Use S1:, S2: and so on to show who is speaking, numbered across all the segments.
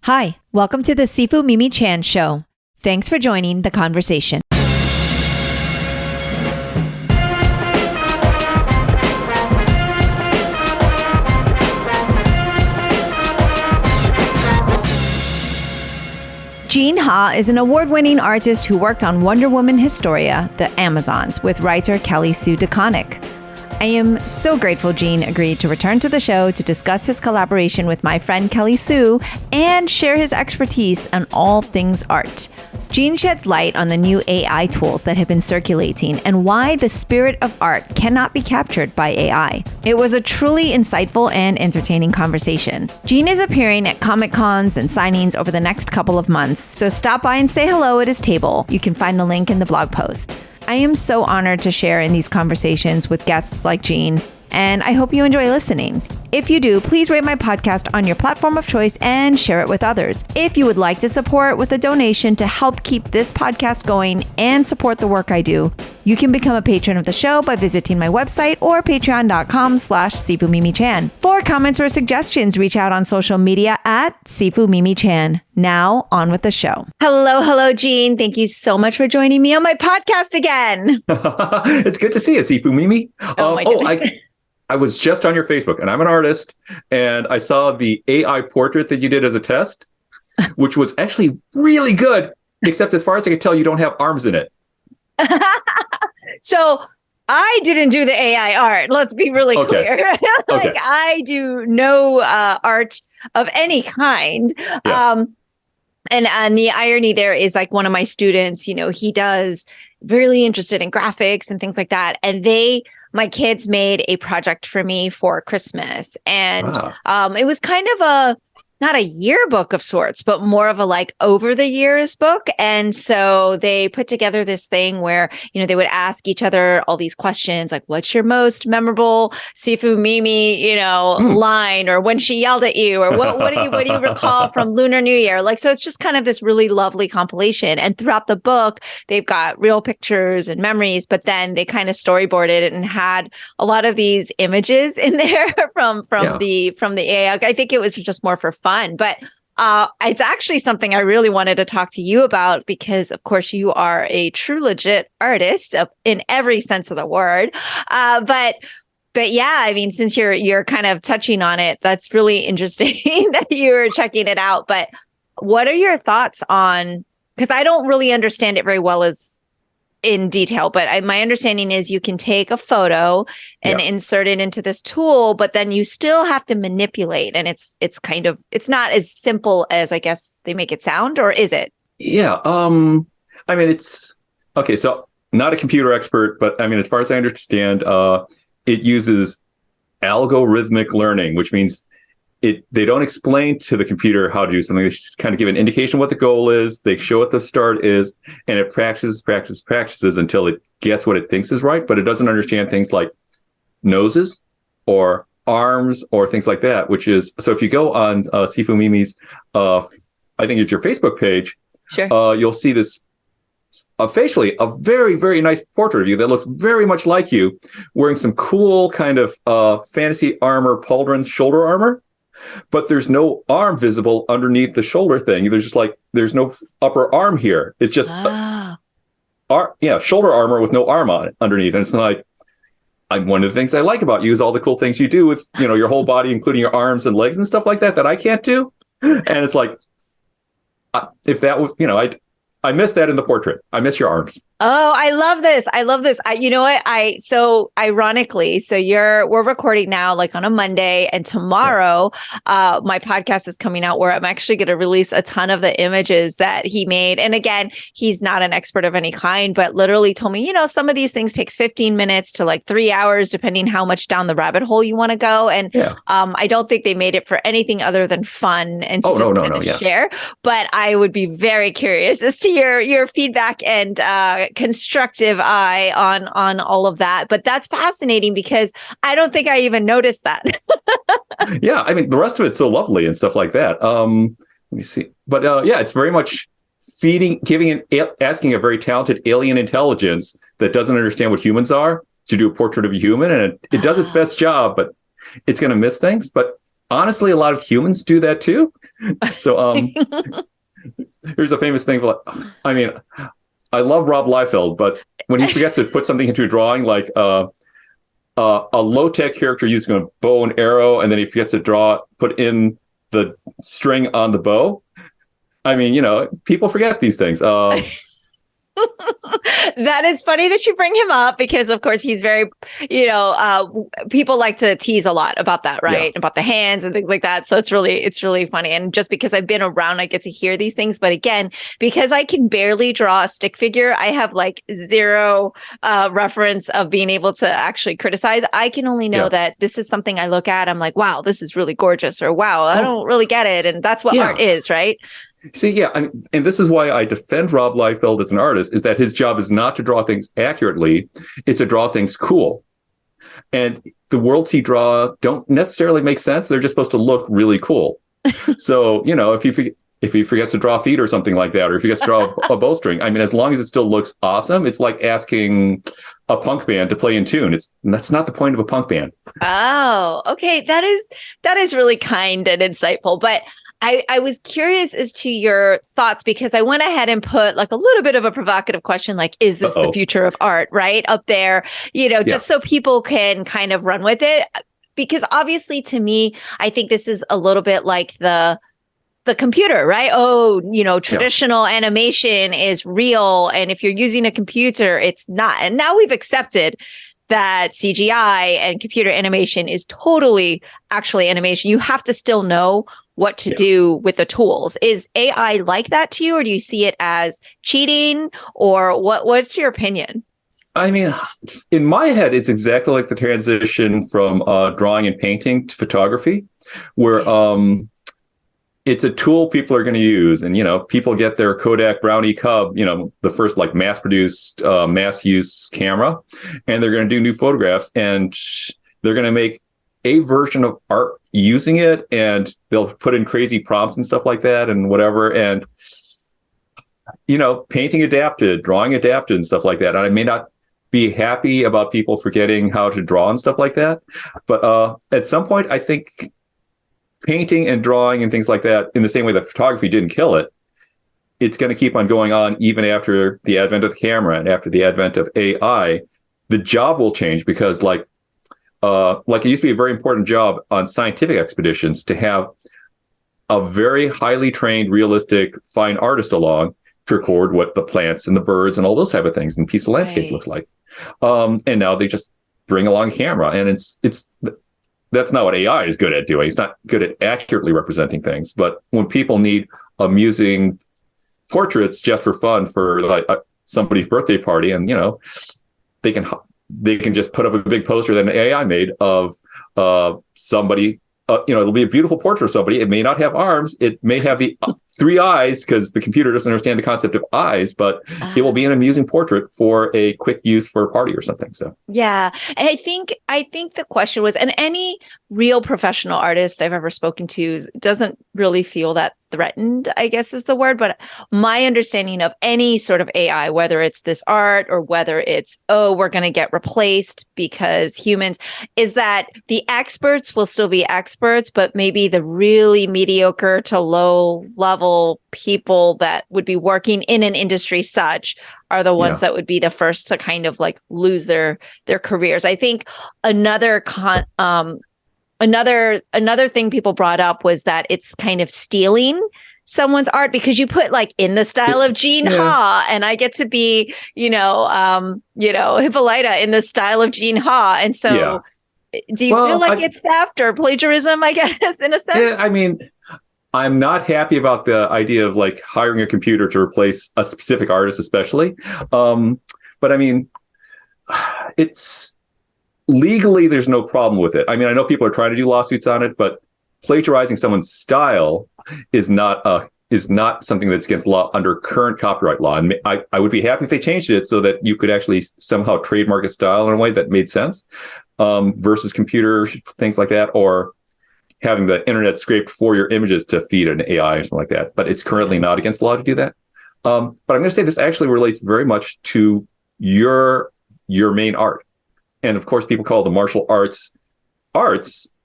S1: Hi, welcome to the Sifu Mimi Chan Show. Thanks for joining the conversation. Jean Ha is an award-winning artist who worked on Wonder Woman Historia, The Amazons, with writer Kelly Sue DeConnick. I am so grateful Jean agreed to return to the show to discuss his collaboration with my friend Kelly Sue and share his expertise on all things art. Jean sheds light on the new AI tools that have been circulating and why the spirit of art cannot be captured by AI. It was a truly insightful and entertaining conversation. Jean is appearing at Comic-Cons and signings over the next couple of months, so stop by and say hello at his table. You can find the link in the blog post. I am so honored to share in these conversations with guests like Jean, and I hope you enjoy listening. If you do, please rate my podcast on your platform of choice and share it with others. If you would like to support with a donation to help keep this podcast going and support the work I do, you can become a patron of the show by visiting my website or patreon.com/SifuMimiChan. For comments or suggestions, reach out on social media at SifuMimiChan. Now, on with the show. Hello, Jean. Thank you so much for joining me on my podcast again.
S2: It's good to see you, Sifu Mimi.
S1: Oh, my goodness.
S2: I was just on your Facebook, and I'm an artist, and I saw the AI portrait that you did as a test, which was actually really good, except as far as I could tell, you don't have arms in it.
S1: So I didn't do the AI art. Let's be really clear.
S2: Okay.
S1: I do no art of any kind.
S2: Yeah.
S1: And the irony there is like one of my students, he does really interested in graphics and things like that. And my kids made a project for me for Christmas. And it was kind of not a yearbook of sorts, but more of a like over the years book. And so they put together this thing where, they would ask each other all these questions like, what's your most memorable Sifu Mimi, line, or when she yelled at you, or what do you recall from Lunar New Year? Like, so it's just kind of this really lovely compilation. And throughout the book, they've got real pictures and memories, but then they kind of storyboarded it and had a lot of these images in there from the AI. I think it was just more for fun. But it's actually something I really wanted to talk to you about because, of course, you are a true legit artist in every sense of the word. But yeah, I mean, since you're kind of touching on it, that's really interesting that you're checking it out. But what are your thoughts on? Because I don't really understand it very well in detail, but my understanding is you can take a photo and insert it into this tool, but then you still have to manipulate, and it's not as simple as I guess they make it sound, or is it?
S2: Yeah. I mean, it's okay. So not a computer expert, but I mean, as far as I understand, it uses algorithmic learning, which means they don't explain to the computer how to do something. They just kind of give an indication what the goal is. They show what the start is, and it practices until it gets what it thinks is right. But it doesn't understand things like noses or arms or things like that, which is, so if you go on Sifu Mimi's, I think it's your Facebook page,
S1: sure.
S2: You'll see this facially a very, very nice portrait of you that looks very much like you, wearing some cool kind of fantasy armor, pauldrons, shoulder armor. But there's no arm visible underneath the shoulder thing. There's no upper arm here. It's just shoulder armor with no arm on it underneath. And it's like, one of the things I like about you is all the cool things you do with, your whole body, including your arms and legs and stuff like that I can't do. And it's like, if that was, I miss that in the portrait. I miss your arms.
S1: Oh, I love this. You know what? So ironically, we're recording now like on a Monday, and tomorrow, my podcast is coming out where I'm actually going to release a ton of the images that he made. And again, he's not an expert of any kind, but literally told me, some of these things takes 15 minutes to like 3 hours, depending how much down the rabbit hole you want to go. And I don't think they made it for anything other than fun and to share. But I would be very curious as to your feedback and constructive eye on all of that. But that's fascinating because I don't think I even noticed that.
S2: Yeah, I mean, the rest of it's so lovely and stuff like that. Let me see. But it's very much asking a very talented alien intelligence that doesn't understand what humans are to do a portrait of a human. And it does its best job, but it's going to miss things. But honestly, a lot of humans do that too. So here's a famous thing. I mean, I love Rob Liefeld, but when he forgets to put something into a drawing, like a low-tech character using a bow and arrow, and then he forgets to put in the string on the bow. I mean, people forget these things.
S1: That is funny that you bring him up because, of course, he's very, people like to tease a lot about that, right?
S2: Yeah.
S1: About the hands and things like that. So it's really funny. And just because I've been around, I get to hear these things. But again, because I can barely draw a stick figure, I have like zero reference of being able to actually criticize. I can only know that this is something I look at. I'm like, wow, this is really gorgeous, or wow, I don't really get it. And that's what art is, right?
S2: See, yeah, and this is why I defend Rob Liefeld as an artist, is that his job is not to draw things accurately, it's to draw things cool. And the worlds he draws don't necessarily make sense. They're just supposed to look really cool. So, if he forgets to draw feet or something like that, or if he gets to draw a bowstring, I mean, as long as it still looks awesome, it's like asking a punk band to play in tune. That's not the point of a punk band.
S1: Oh, okay. That is really kind and insightful. But I was curious as to your thoughts because I went ahead and put like a little bit of a provocative question, like, is this the future of art, right? Up there, just so people can kind of run with it. Because obviously to me, I think this is a little bit like the computer, right? Oh, traditional animation is real. And if you're using a computer, it's not. And now we've accepted that CGI and computer animation is totally actually animation. You have to still know what to do with the tools. Is AI like that to you, or do you see it as cheating, or what's your opinion?
S2: I mean, in my head, it's exactly like the transition from drawing and painting to photography, where it's a tool people are going to use. And, people get their Kodak Brownie Cub, the first like mass-produced, mass-use camera, and they're going to do new photographs, and they're going to make a version of art using it, and they'll put in crazy prompts and stuff like that and whatever. And, painting adapted, drawing adapted and stuff like that. And I may not be happy about people forgetting how to draw and stuff like that. But at some point, I think painting and drawing and things like that, in the same way that photography didn't kill it, it's going to keep on going on even after the advent of the camera and after the advent of AI. The job will change because like it used to be a very important job on scientific expeditions to have a very highly trained, realistic, fine artist along to record what the plants and the birds and all those type of things and piece of landscape look like. And now they just bring along a camera, and that's not what AI is good at doing. It's not good at accurately representing things. But when people need amusing portraits just for fun for like somebody's birthday party, and they can just put up a big poster that an AI made of somebody. It'll be a beautiful portrait of somebody. It may not have arms. It may have the 3 eyes because the computer doesn't understand the concept of eyes, but it will be an amusing portrait for a quick use for a party or something. So
S1: yeah, and I think the question was, and any real professional artist I've ever spoken to doesn't really feel that threatened, I guess is the word. But my understanding of any sort of AI, whether it's this art or whether it's, we're going to get replaced because humans, is that the experts will still be experts, but maybe the really mediocre to low level people that would be working in an industry such are the ones that would be the first to kind of like lose their careers. I think another thing people brought up was that it's kind of stealing someone's art because you put like in the style of Jean Ha, and I get to be, Hippolyta in the style of Jean Ha. And so do you feel like it's theft or plagiarism, I guess, in a sense?
S2: Yeah, I mean, I'm not happy about the idea of like hiring a computer to replace a specific artist, especially. But I mean, it's legally, there's no problem with it. I mean, I know people are trying to do lawsuits on it, but plagiarizing someone's style is not something that's against law under current copyright law. And I would be happy if they changed it so that you could actually somehow trademark a style in a way that made sense, versus computer things like that, or having the internet scraped for your images to feed an AI or something like that. But it's currently not against the law to do that. But I'm going to say this actually relates very much to your main art. And of course, people call the martial arts.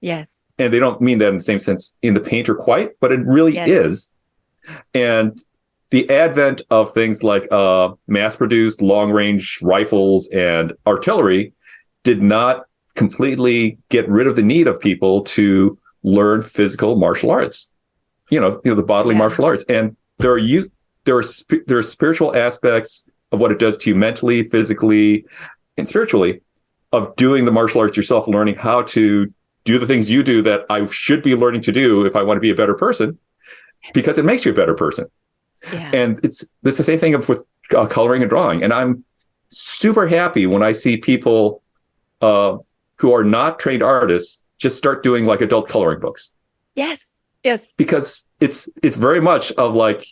S1: Yes.
S2: And they don't mean that in the same sense in the painter quite, but it really is. And the advent of things like mass-produced long-range rifles and artillery did not completely get rid of the need of people to learn physical martial arts. The bodily martial arts, and there are spiritual aspects of what it does to you mentally, physically, and spiritually of doing the martial arts yourself, learning how to do the things you do that I should be learning to do if I want to be a better person, because it makes you a better person. Yeah. And it's the same thing with coloring and drawing. And I'm super happy when I see people who are not trained artists just start doing like adult coloring books.
S1: Yes.
S2: Because it's very much of like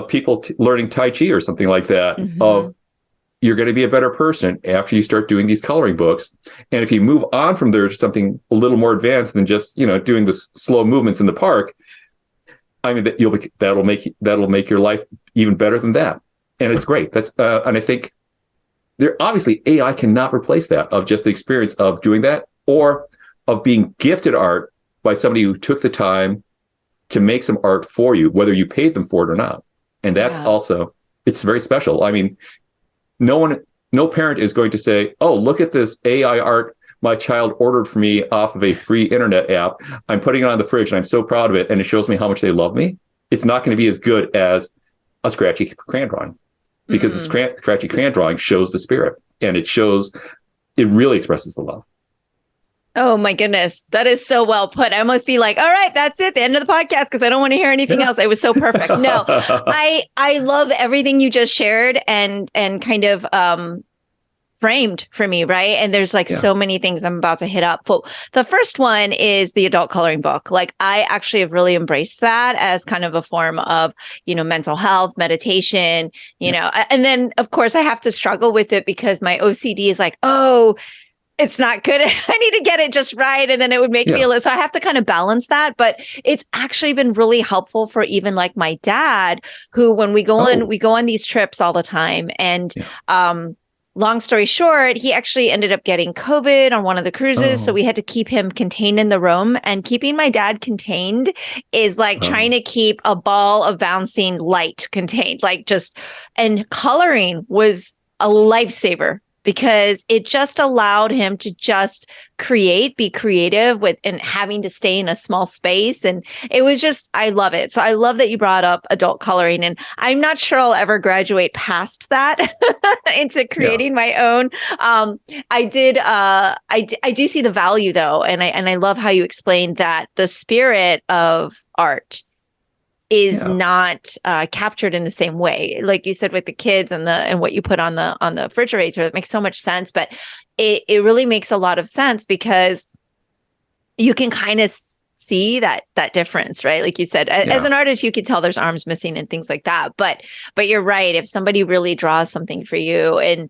S2: people learning Tai Chi or something like that, of you're going to be a better person after you start doing these coloring books. And if you move on from there to something a little more advanced than just, doing the slow movements in the park, I mean, that'll make your life even better than that. And it's great. That's and I think obviously AI cannot replace that, of just the experience of doing that, or of being gifted art by somebody who took the time to make some art for you, whether you paid them for it or not. And that's also, it's very special. I mean, no parent is going to say, oh, look at this AI art my child ordered for me off of a free internet app. I'm putting it on the fridge and I'm so proud of it, and it shows me how much they love me. It's not going to be as good as a scratchy crayon drawing, because the scratchy crayon drawing shows the spirit, and it really expresses the love.
S1: Oh my goodness. That is so well put. I almost be like, all right, that's it. The end of the podcast, because I don't want to hear anything else. It was so perfect. No, I love everything you just shared and kind of framed for me, right? And there's so many things I'm about to hit up. But the first one is the adult coloring book. Like, I actually have really embraced that as kind of a form of, mental health, meditation, and then of course I have to struggle with it because my OCD is like, oh, it's not good. I need to get it just right. And then it would make me so I have to kind of balance that. But it's actually been really helpful for even like my dad, who, when we go on these trips all the time. And long story short, he actually ended up getting COVID on one of the cruises. So we had to keep him contained in the room. And keeping my dad contained is like trying to keep a ball of bouncing light contained, and coloring was a lifesaver, because it just allowed him to just be creative and having to stay in a small space. And it was just, I love it. So I love that you brought up adult coloring, and I'm not sure I'll ever graduate past that into creating my own. I do see the value though. And I love how you explained that the spirit of art is not captured in the same way, like you said, with the kids and what you put on the refrigerator. It makes so much sense, but it really makes a lot of sense, because you can kind of see that difference, right? Like you said, as an artist, you could tell there's arms missing and things like that. But you're right. If somebody really draws something for you and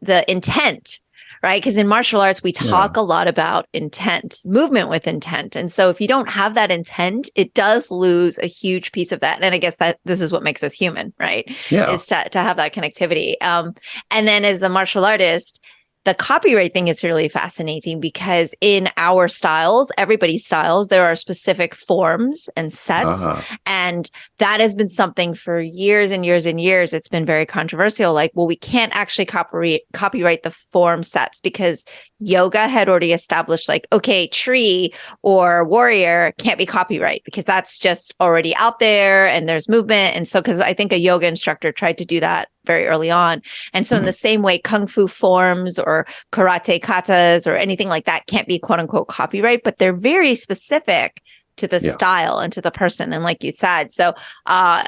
S1: the intent, right? Because in martial arts, we talk a lot about intent, movement with intent. And so if you don't have that intent, it does lose a huge piece of that. And I guess that this is what makes us human, right? Yeah. Is to have that connectivity. And then as a martial artist, the copyright thing is really fascinating, because in our styles, everybody's styles, there are specific forms and sets. And that has been something for years and years and years. It's been very controversial. Like, well, we can't actually copyright the form sets, because yoga had already established, like, okay, tree or warrior can't be copyright, because that's just already out there and there's movement. And so, because I think a yoga instructor tried to do that very early on. And so in the same way, kung fu forms or karate katas or anything like that can't be quote unquote copyright, but they're very specific to the style and to the person. And like you said, so I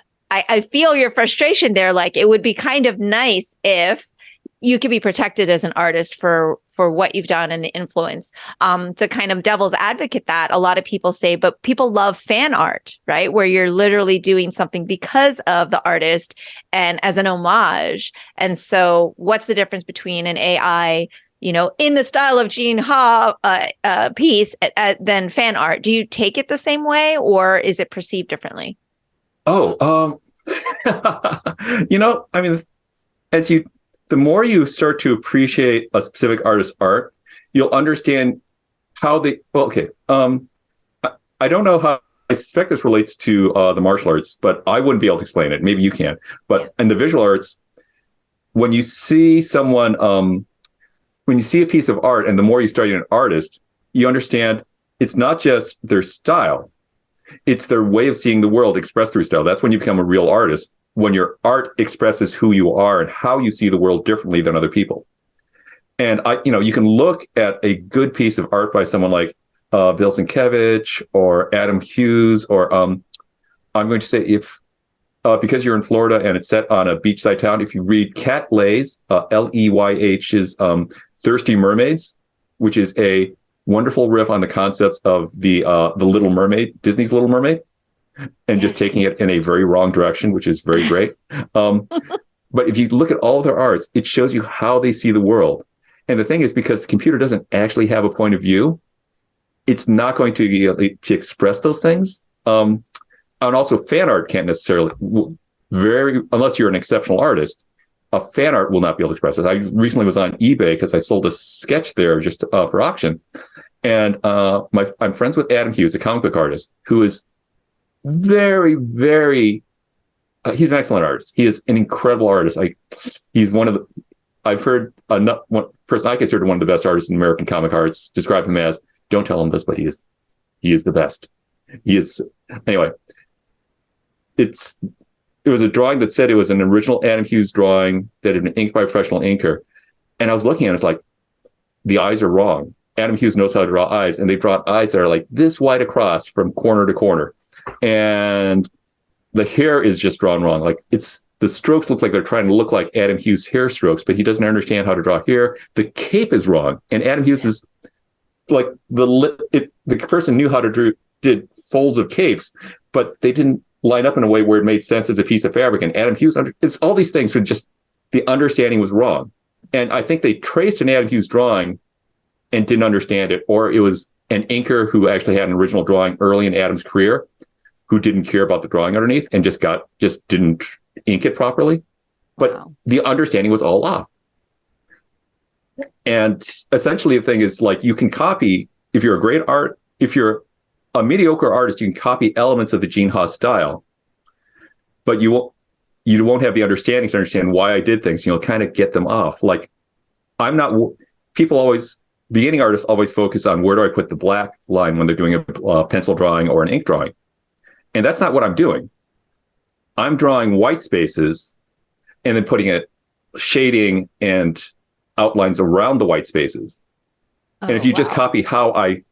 S1: feel your frustration there. Like, it would be kind of nice if you could be protected as an artist for what you've done and the influence. To kind of devil's advocate that, a lot of people say, but people love fan art, right? Where you're literally doing something because of the artist and as an homage. And so what's the difference between an AI, in the style of Jean Ha piece than fan art? Do you take it the same way, or is it perceived differently?
S2: I mean, the more you start to appreciate a specific artist's art, you'll understand how they, well, okay. I, I don't know how, I suspect this relates to the martial arts, but I wouldn't be able to explain it. Maybe you can.
S1: Yeah.
S2: But in the visual arts, when you see someone, when you see a piece of art, and the more you study an artist, you understand it's not just their style, it's their way of seeing the world expressed through style. That's when you become a real artist, when your art expresses who you are and how you see the world differently than other people. And you can look at a good piece of art by someone like Bill Sienkiewicz or Adam Hughes, or I'm going to say, if because you're in Florida and it's set on a beachside town, if you read Cat Ley's, Leyh's Thirsty Mermaids, which is a wonderful riff on the concepts of the Little Mermaid, Disney's Little Mermaid, and just taking it in a very wrong direction, which is very great. But if you look at all of their arts, it shows you how they see the world. And the thing is, because the computer doesn't actually have a point of view, it's not going to be able to express those things. And also, fan art can't necessarily, unless you're an exceptional artist, a fan art will not be able to express it. I recently was on eBay because I sold a sketch there just for auction. And I'm friends with Adam Hughes, a comic book artist, who is very, very, he's an excellent artist. He is an incredible artist. He's one of the, I've heard one person I consider one of the best artists in American comic arts describe him as, don't tell him this, but he is the best. He is, anyway, it was a drawing that said it was an original Adam Hughes drawing that had been inked by a professional inker. And I was looking at it, it's like, the eyes are wrong. Adam Hughes knows how to draw eyes, and they've drawn eyes that are like this wide across from corner to corner. And the hair is just drawn wrong. Like, the strokes look like they're trying to look like Adam Hughes hair strokes, but he doesn't understand how to draw hair. The cape is wrong. And Adam Hughes is like, the person knew how to did folds of capes, but they didn't line up in a way where it made sense as a piece of fabric. And Adam Hughes, it's all these things were just, the understanding was wrong. And I think they traced an Adam Hughes drawing and didn't understand it, or it was an inker who actually had an original drawing early in Adam's career who didn't care about the drawing underneath and just didn't ink it properly. But wow, the understanding was all off. And essentially the thing is, like, you can copy, if you're a mediocre artist, you can copy elements of the Gene Ha style, but you won't have the understanding to understand why I did things. You'll kind of get them off. Like, beginning artists always focus on, where do I put the black line when they're doing a pencil drawing or an ink drawing? And that's not what I'm doing. I'm drawing white spaces and then putting it shading and outlines around the white spaces. And if you just copy how I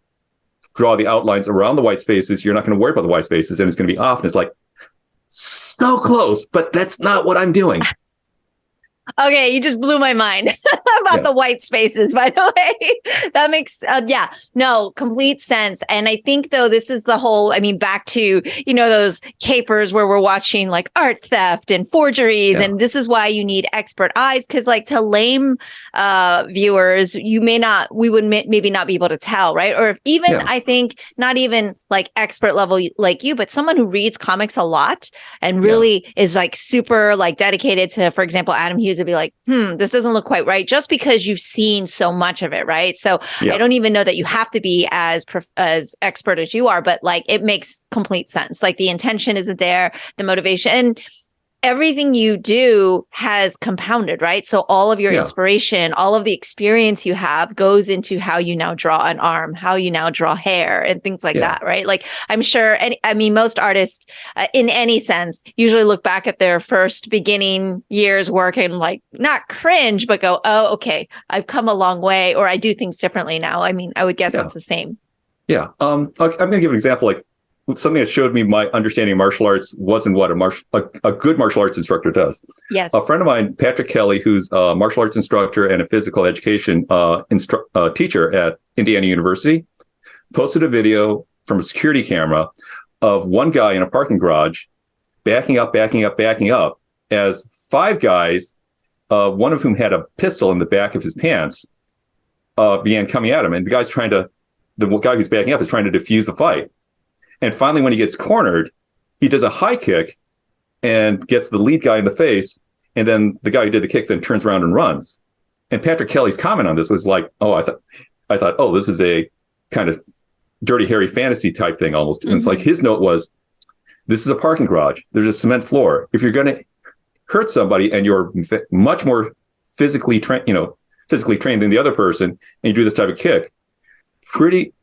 S2: draw the outlines around the white spaces, you're not going to worry about the white spaces, and it's going to be off. And it's like, so close, but that's not what I'm doing.
S1: Okay, you just blew my mind about the white spaces, by the way. That makes, complete sense. And I think, though, this is the whole, back to, those capers where we're watching like art theft and forgeries. Yeah. And this is why you need expert eyes, because like to lame viewers, we would maybe not be able to tell, right? Or even, I think, not even like expert level like you, but someone who reads comics a lot and really is like super like dedicated to, for example, Adam Hughes would be like, this doesn't look quite right, just because you've seen so much of it, right? So I don't even know that you have to be as expert as you are, but like it makes complete sense. Like the intention isn't there, the motivation, and everything you do has compounded, right? So all of your inspiration, all of the experience you have goes into how you now draw an arm, how you now draw hair and things like that, right? Like I'm sure, most artists in any sense usually look back at their first beginning years work and like not cringe, but go, oh, okay, I've come a long way, or I do things differently now. I would guess that's the same. Yeah.
S2: I'm going to give an example. Like, something that showed me my understanding of martial arts wasn't what a good martial arts instructor does.
S1: Yes.
S2: A friend of mine, Patrick Kelly, who's a martial arts instructor and a physical education teacher at Indiana University, posted a video from a security camera of one guy in a parking garage backing up as five guys, one of whom had a pistol in the back of his pants, began coming at him. And the guy who's backing up is trying to defuse the fight. And finally, when he gets cornered, he does a high kick and gets the lead guy in the face. And then the guy who did the kick then turns around and runs. And Patrick Kelly's comment on this was like, I thought, this is a kind of Dirty Harry fantasy type thing almost. And it's like
S1: Mm-hmm.
S2: his note was, this is a parking garage. There's a cement floor. If you're going to hurt somebody and you're much more physically trained, physically trained than the other person, and you do this type of kick,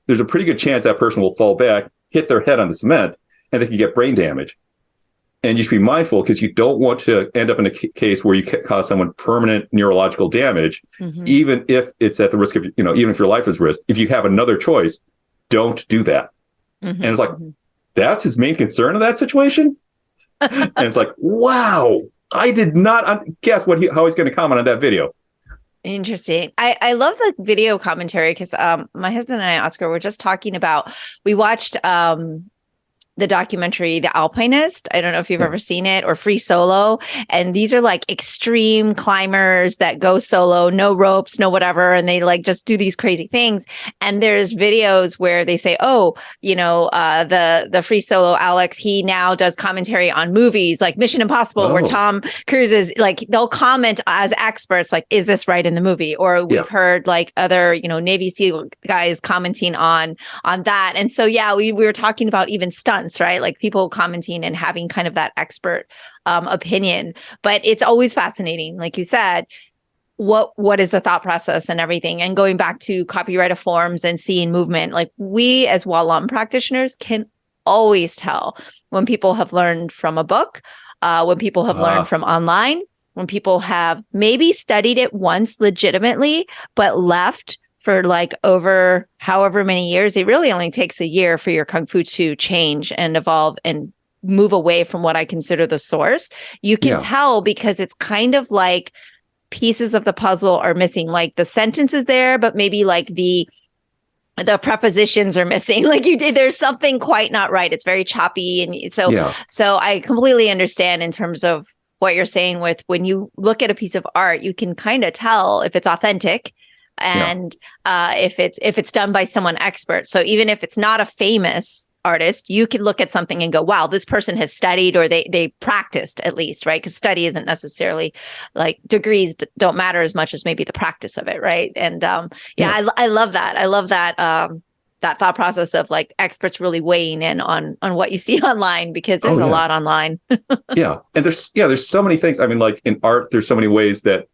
S2: there's a pretty good chance that person will fall back, hit their head on the cement, and they can get brain damage. And you should be mindful because you don't want to end up in a case where you cause someone permanent neurological damage,
S1: Mm-hmm.
S2: even if it's at the risk of, even if your life is risked. If you have another choice, don't do that.
S1: Mm-hmm.
S2: And it's like, that's his main concern in that situation. And it's like, wow, I did not guess how he's going to comment on that video.
S1: Interesting. I love the video commentary because my husband and I, Oscar, were just talking about, we watched the documentary The Alpinist. I don't know if you've ever seen it, or Free Solo. And these are like extreme climbers that go solo, no ropes, no whatever. And they like just do these crazy things. And there's videos where they say, oh, the Free Solo Alex, he now does commentary on movies like Mission Impossible, where Tom Cruise is like, they'll comment as experts, like, is this right in the movie? Or we've heard like other, Navy SEAL guys commenting on that. And so, we were talking about even stunts, right? Like people commenting and having kind of that expert opinion. But it's always fascinating, like you said, what is the thought process and everything. And going back to copyright forms and seeing movement, like we as Walam practitioners can always tell when people have learned from a book, when people have learned from online, when people have maybe studied it once legitimately, but left for like over however many years. It really only takes a year for your Kung Fu to change and evolve and move away from what I consider the source. You can tell because it's kind of like pieces of the puzzle are missing. Like the sentence is there, but maybe like the prepositions are missing. Like there's something quite not right. It's very choppy. And so I completely understand in terms of what you're saying with when you look at a piece of art, you can kind of tell if it's authentic and if it's done by someone expert. So even if it's not a famous artist, you can look at something and go, wow, this person has studied, or they practiced at least, right? Because study isn't necessarily like degrees don't matter as much as maybe the practice of it, right? And I love that. I love that that thought process of like experts really weighing in on what you see online, because there's a lot online.
S2: And there's so many things. I mean, like in art, there's so many ways that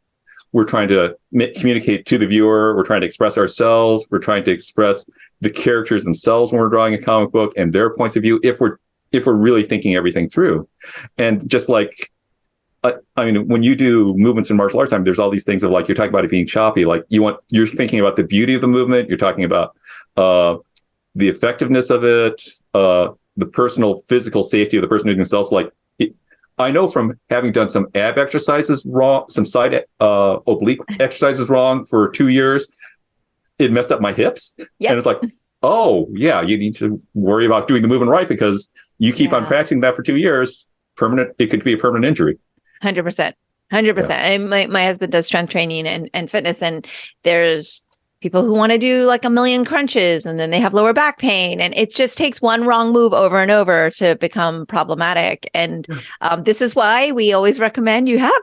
S2: we're trying to communicate to the viewer. We're trying to express ourselves. We're trying to express the characters themselves when we're drawing a comic book and their points of view, if we're really thinking everything through. And just like, when you do movements in martial arts, there's all these things of like, you're talking about it being choppy. Like you're thinking about the beauty of the movement. You're talking about the effectiveness of it, the personal physical safety of the person doing themselves. Like, I know from having done some ab exercises wrong, some side oblique exercises wrong for 2 years, it messed up my hips. Yep. And it's like, oh, yeah, you need to worry about doing the movement right, because you keep on practicing that for 2 years, it could be a permanent injury.
S1: 100%. 100%. And my husband does strength training and fitness, and there's people who want to do like 1,000,000 crunches and then they have lower back pain, and it just takes one wrong move over and over to become problematic. And this is why we always recommend you have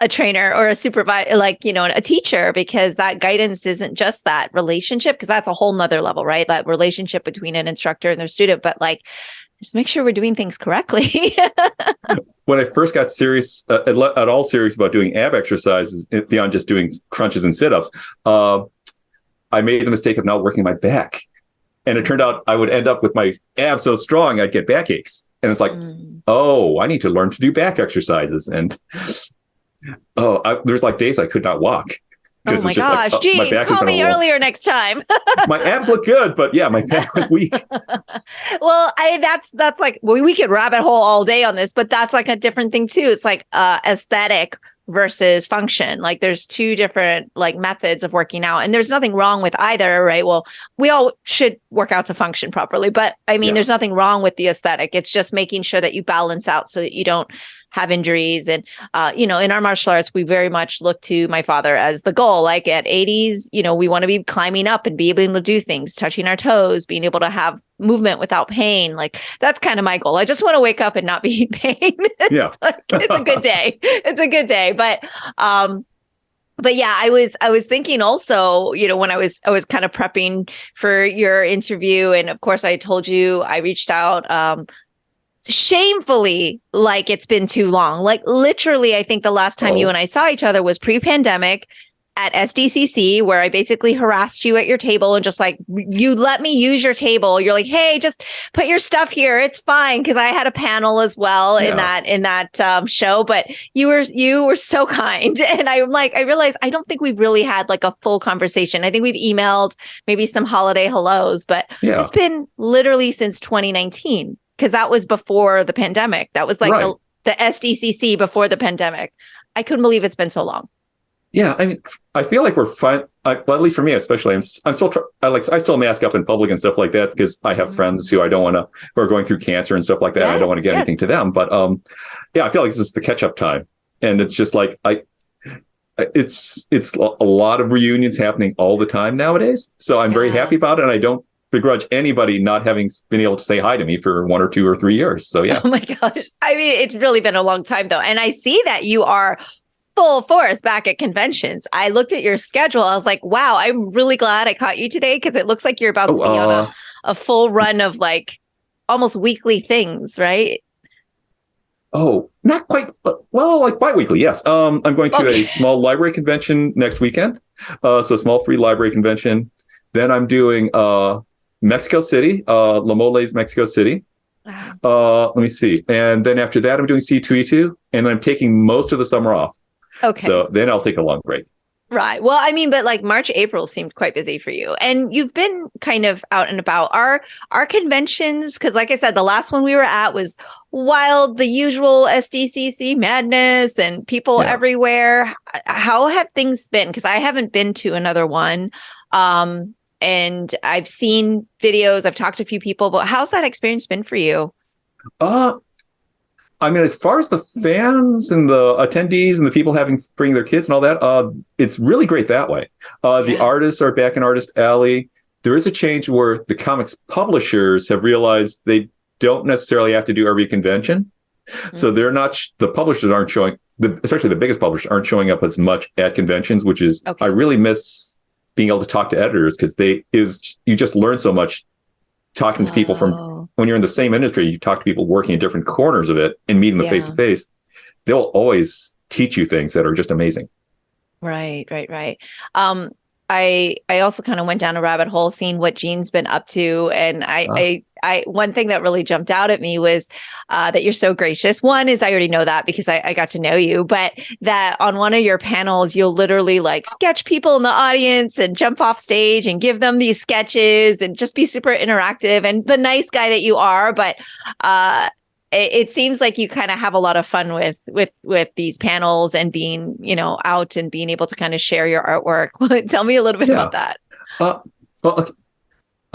S1: a trainer or a supervisor, like, a teacher, because that guidance isn't just that relationship, because that's a whole nother level, right? That relationship between an instructor and their student, but like, just make sure we're doing things correctly.
S2: When I first got serious, at all serious about doing ab exercises beyond just doing crunches and sit-ups, I made the mistake of not working my back. And it turned out I would end up with my abs so strong, I'd get backaches. And it's like, I need to learn to do back exercises. And there's like days I could not walk.
S1: Oh my gosh,
S2: like,
S1: gee, call me earlier next time.
S2: My abs look good, but my back was weak.
S1: Well, that's like, we could rabbit hole all day on this, but that's like a different thing too. It's like aesthetic versus function. Like there's two different like methods of working out, and there's nothing wrong with either, right? Well, we all should work out to function properly, but there's nothing wrong with the aesthetic. It's just making sure that you balance out so that you don't have injuries. And, in our martial arts, we very much look to my father as the goal. Like at 80s, we want to be climbing up and be able to do things, touching our toes, being able to have movement without pain. Like that's kind of my goal. I just want to wake up and not be in pain. It's a good day. It's a good day. But But yeah, I was thinking also, when I was kind of prepping for your interview, and of course I told you I reached out shamefully, like it's been too long. Like literally, I think the last time you
S2: Oh,
S1: and I saw each other was pre-pandemic at SDCC, where I basically harassed you at your table and just like you let me use your table. You're like, hey, just put your stuff here. It's fine, because I had a panel as well in
S2: yeah.
S1: that show. But you were so kind, and I'm like, I realized I don't think we've really had like a full conversation. I think we've emailed maybe some holiday hellos, but
S2: Yeah.
S1: it's been literally since 2019, because that was before the pandemic. That was like
S2: Right.
S1: the SDCC before the pandemic. I couldn't believe it's been so long.
S2: Yeah. I mean, I feel like we're fine. Well, at least for me, especially, I'm still, I still mask up in public and stuff like that because I have friends who I don't want to, who are going through cancer and stuff like that. I don't want to
S1: Yes,
S2: get anything
S1: yes.
S2: to them. But yeah, I feel like this is the catch up time. And it's just like, it's a lot of reunions happening all the time nowadays. So I'm very
S1: Yeah.
S2: happy about it. And I don't begrudge anybody not having been able to say hi to me for 1 or 2 or 3 years. So yeah.
S1: Oh my gosh. I mean, it's really been a long time though. And I see that you are full force back at conventions. I looked at your schedule. I was like, wow, I'm really glad I caught you today, because it looks like you're about to
S2: Oh,
S1: be on a full run of like almost weekly things, right?
S2: oh, not quite, but well, like biweekly. Yes. I'm going to a
S1: Okay.
S2: small library convention next weekend. So a small free library convention. Then I'm doing Mexico City, La Mole's Mexico City.
S1: Wow.
S2: Let me see. And then after that, I'm doing C2E2, and then I'm taking most of the summer off.
S1: Okay.
S2: So then I'll take a long break.
S1: Right. Well, I mean, but like March, April seemed quite busy for you. And you've been kind of out and about. Our conventions, because like I said, the last one we were at was wild, the usual SDCC madness and people
S2: Yeah.
S1: everywhere. How have things been? Because I haven't been to another one. And I've seen videos, I've talked to a few people, but how's that experience been for you?
S2: Uh, I mean, as far as the fans and the attendees and the people having bring their kids and all that, it's really great that way. The
S1: Yeah.
S2: artists are back in Artist Alley. There is a change where the comics publishers have realized they don't necessarily have to do every convention. So
S1: Mm.
S2: they're not, the publishers aren't showing, especially the biggest publishers aren't showing up as much at conventions, which is, I
S1: Okay.
S2: really miss being able to talk to editors because you just learn so much talking to people from,
S1: Oh,
S2: when you're in the same industry, you talk to people working in different corners of it and meeting them face to
S1: yeah.
S2: face. They'll always teach you things that are just amazing.
S1: Right, right, right. I also kind of went down a rabbit hole seeing what Jean's been up to, and
S2: Uh,
S1: I one thing that really jumped out at me was that you're so gracious. One is I already know that because I got to know you, but that on one of your panels you'll literally like sketch people in the audience and jump off stage and give them these sketches and just be super interactive and the nice guy that you are, but it seems like you kind of have a lot of fun with these panels and being, out and being able to kind of share your artwork. Tell me a little bit
S2: yeah.
S1: about that.
S2: Uh, well, okay.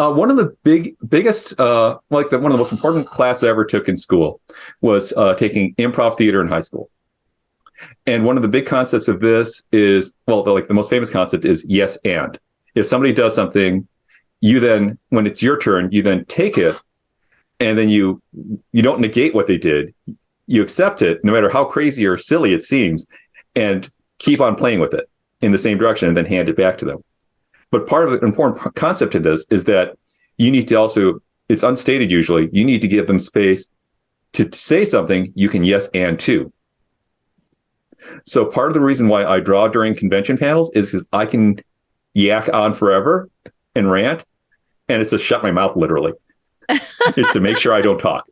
S2: One of the biggest, one of the most important classes I ever took in school was taking improv theater in high school. And one of the big concepts of this is, well, the most famous concept is yes and. If somebody does something, you then, when it's your turn, you then take it, and then you don't negate what they did. You accept it, no matter how crazy or silly it seems, and keep on playing with it in the same direction, and then hand it back to them. But part of the important concept in this is that you need to also, it's unstated usually, you need to give them space to say something you can yes and to. So part of the reason why I draw during convention panels is because I can yak on forever and rant, and it's to shut my mouth literally. It's to make sure I don't talk.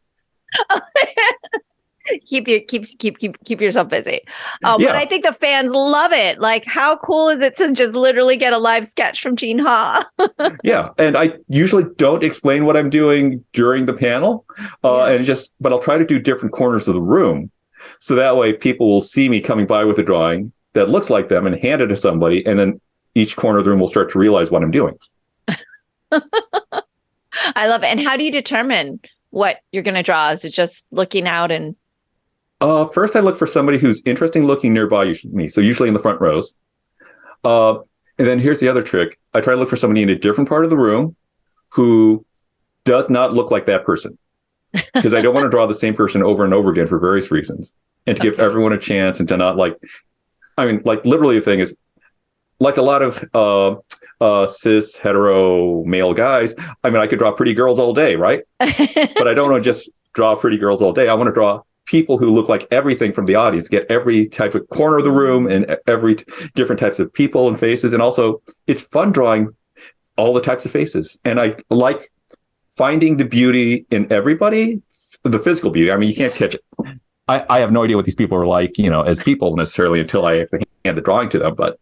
S1: keep yourself busy. But I
S2: Yeah,
S1: think the fans love it. Like, how cool is it to just literally get a live sketch from Gene Ha?
S2: yeah. And I usually don't explain what I'm doing during the panel,
S1: Yeah.
S2: but I'll try to do different corners of the room. So that way people will see me coming by with a drawing that looks like them and hand it to somebody. And then each corner of the room will start to realize what I'm doing.
S1: I love it. And how do you determine what you're going to draw? Is it just looking out and
S2: First, I look for somebody who's interesting looking nearby me. So usually in the front rows. Uh, and then here's the other trick. I try to look for somebody in a different part of the room who does not look like that person. Because I don't want to draw the same person over and over again for various reasons. And to give
S1: okay.
S2: everyone a chance and to not literally the thing is, like a lot of cis hetero male guys, I mean, I could draw pretty girls all day, right? But I don't want to just draw pretty girls all day. I want to draw people who look like everything from the audience, get every type of corner of the room and every different types of people and faces. And also, it's fun drawing all the types of faces. And I like finding the beauty in everybody, the physical beauty. I mean, you can't catch it. I have no idea what these people are like, as people necessarily until I hand the drawing to them. But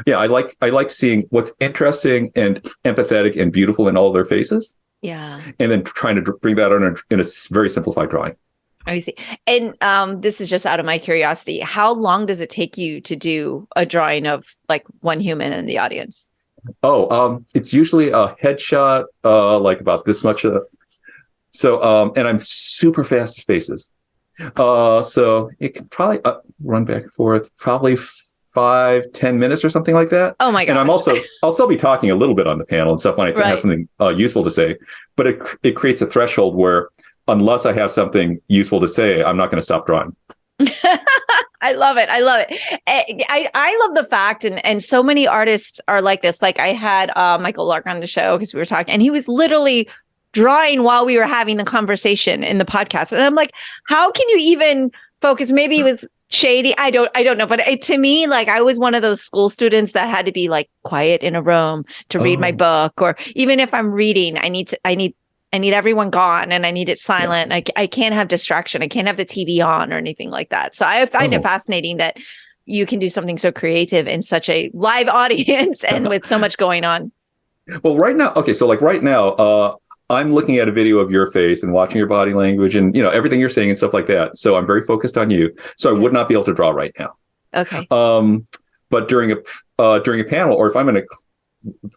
S2: yeah, I like seeing what's interesting and empathetic and beautiful in all their faces.
S1: Yeah.
S2: And then trying to bring that on in a very simplified drawing.
S1: I see. And this is just out of my curiosity. How long does it take you to do a drawing of like one human in the audience?
S2: It's usually a headshot, like about this much. And I'm super fast at faces. So it can probably run back and forth, probably 5-10 minutes or something like that.
S1: Oh my God.
S2: And I'll still be talking a little bit on the panel and stuff when I have something useful to say, but it creates a threshold where unless I have something useful to say, I'm not going to stop drawing.
S1: I love it. I love it. I love the fact, and so many artists are like this. Like I had Michael Lark on the show because we were talking, and he was literally drawing while we were having the conversation in the podcast. And I'm like, how can you even focus? Maybe it was shady. I don't know. But to me, like I was one of those school students that had to be like quiet in a room to read my book, or even if I'm reading, I need everyone gone and I need it silent. Yeah. I can't have distraction. I can't have the TV on or anything like that. So I find it fascinating that you can do something so creative in such a live audience and with so much going on.
S2: Well, right now, I'm looking at a video of your face and watching your body language and, everything you're saying and stuff like that. So I'm very focused on you. So I would not be able to draw right now.
S1: Okay.
S2: But during a panel, or if I'm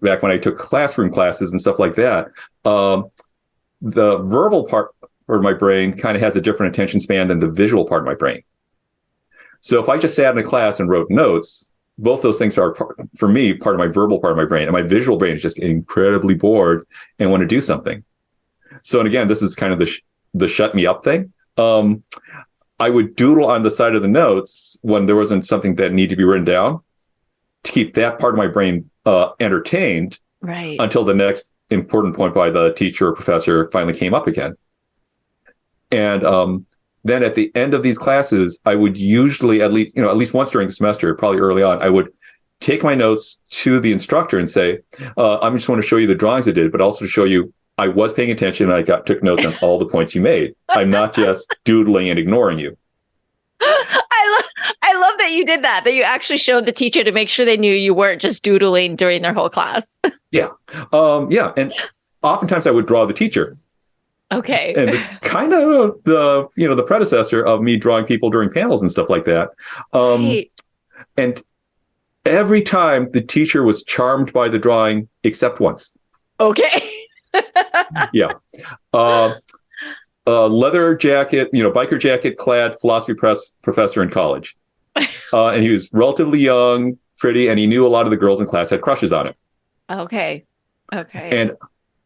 S2: back when I took classroom classes and stuff like that, the verbal part of my brain kind of has a different attention span than the visual part of my brain. So if I just sat in a class and wrote notes, both those things are, for me, part of my verbal part of my brain. And my visual brain is just incredibly bored and want to do something. So, and again, this is kind of the shut me up thing. I would doodle on the side of the notes when there wasn't something that needed to be written down to keep that part of my brain entertained until the next important point by the teacher or professor finally came up again. And then at the end of these classes, I would usually, at least once during the semester, probably early on, I would take my notes to the instructor and say, I just want to show you the drawings I did, but also to show you I was paying attention and took notes on all the points you made. I'm not just doodling and ignoring you.
S1: I love that you did that you actually showed the teacher to make sure they knew you weren't just doodling during their whole class.
S2: Yeah. And oftentimes I would draw the teacher.
S1: Okay.
S2: And it's kind of the predecessor of me drawing people during panels and stuff like that. And every time the teacher was charmed by the drawing, except once.
S1: Okay.
S2: Yeah. Leather jacket, biker jacket clad philosophy professor in college. And he was relatively young, pretty, and he knew a lot of the girls in class had crushes on him.
S1: Okay.
S2: And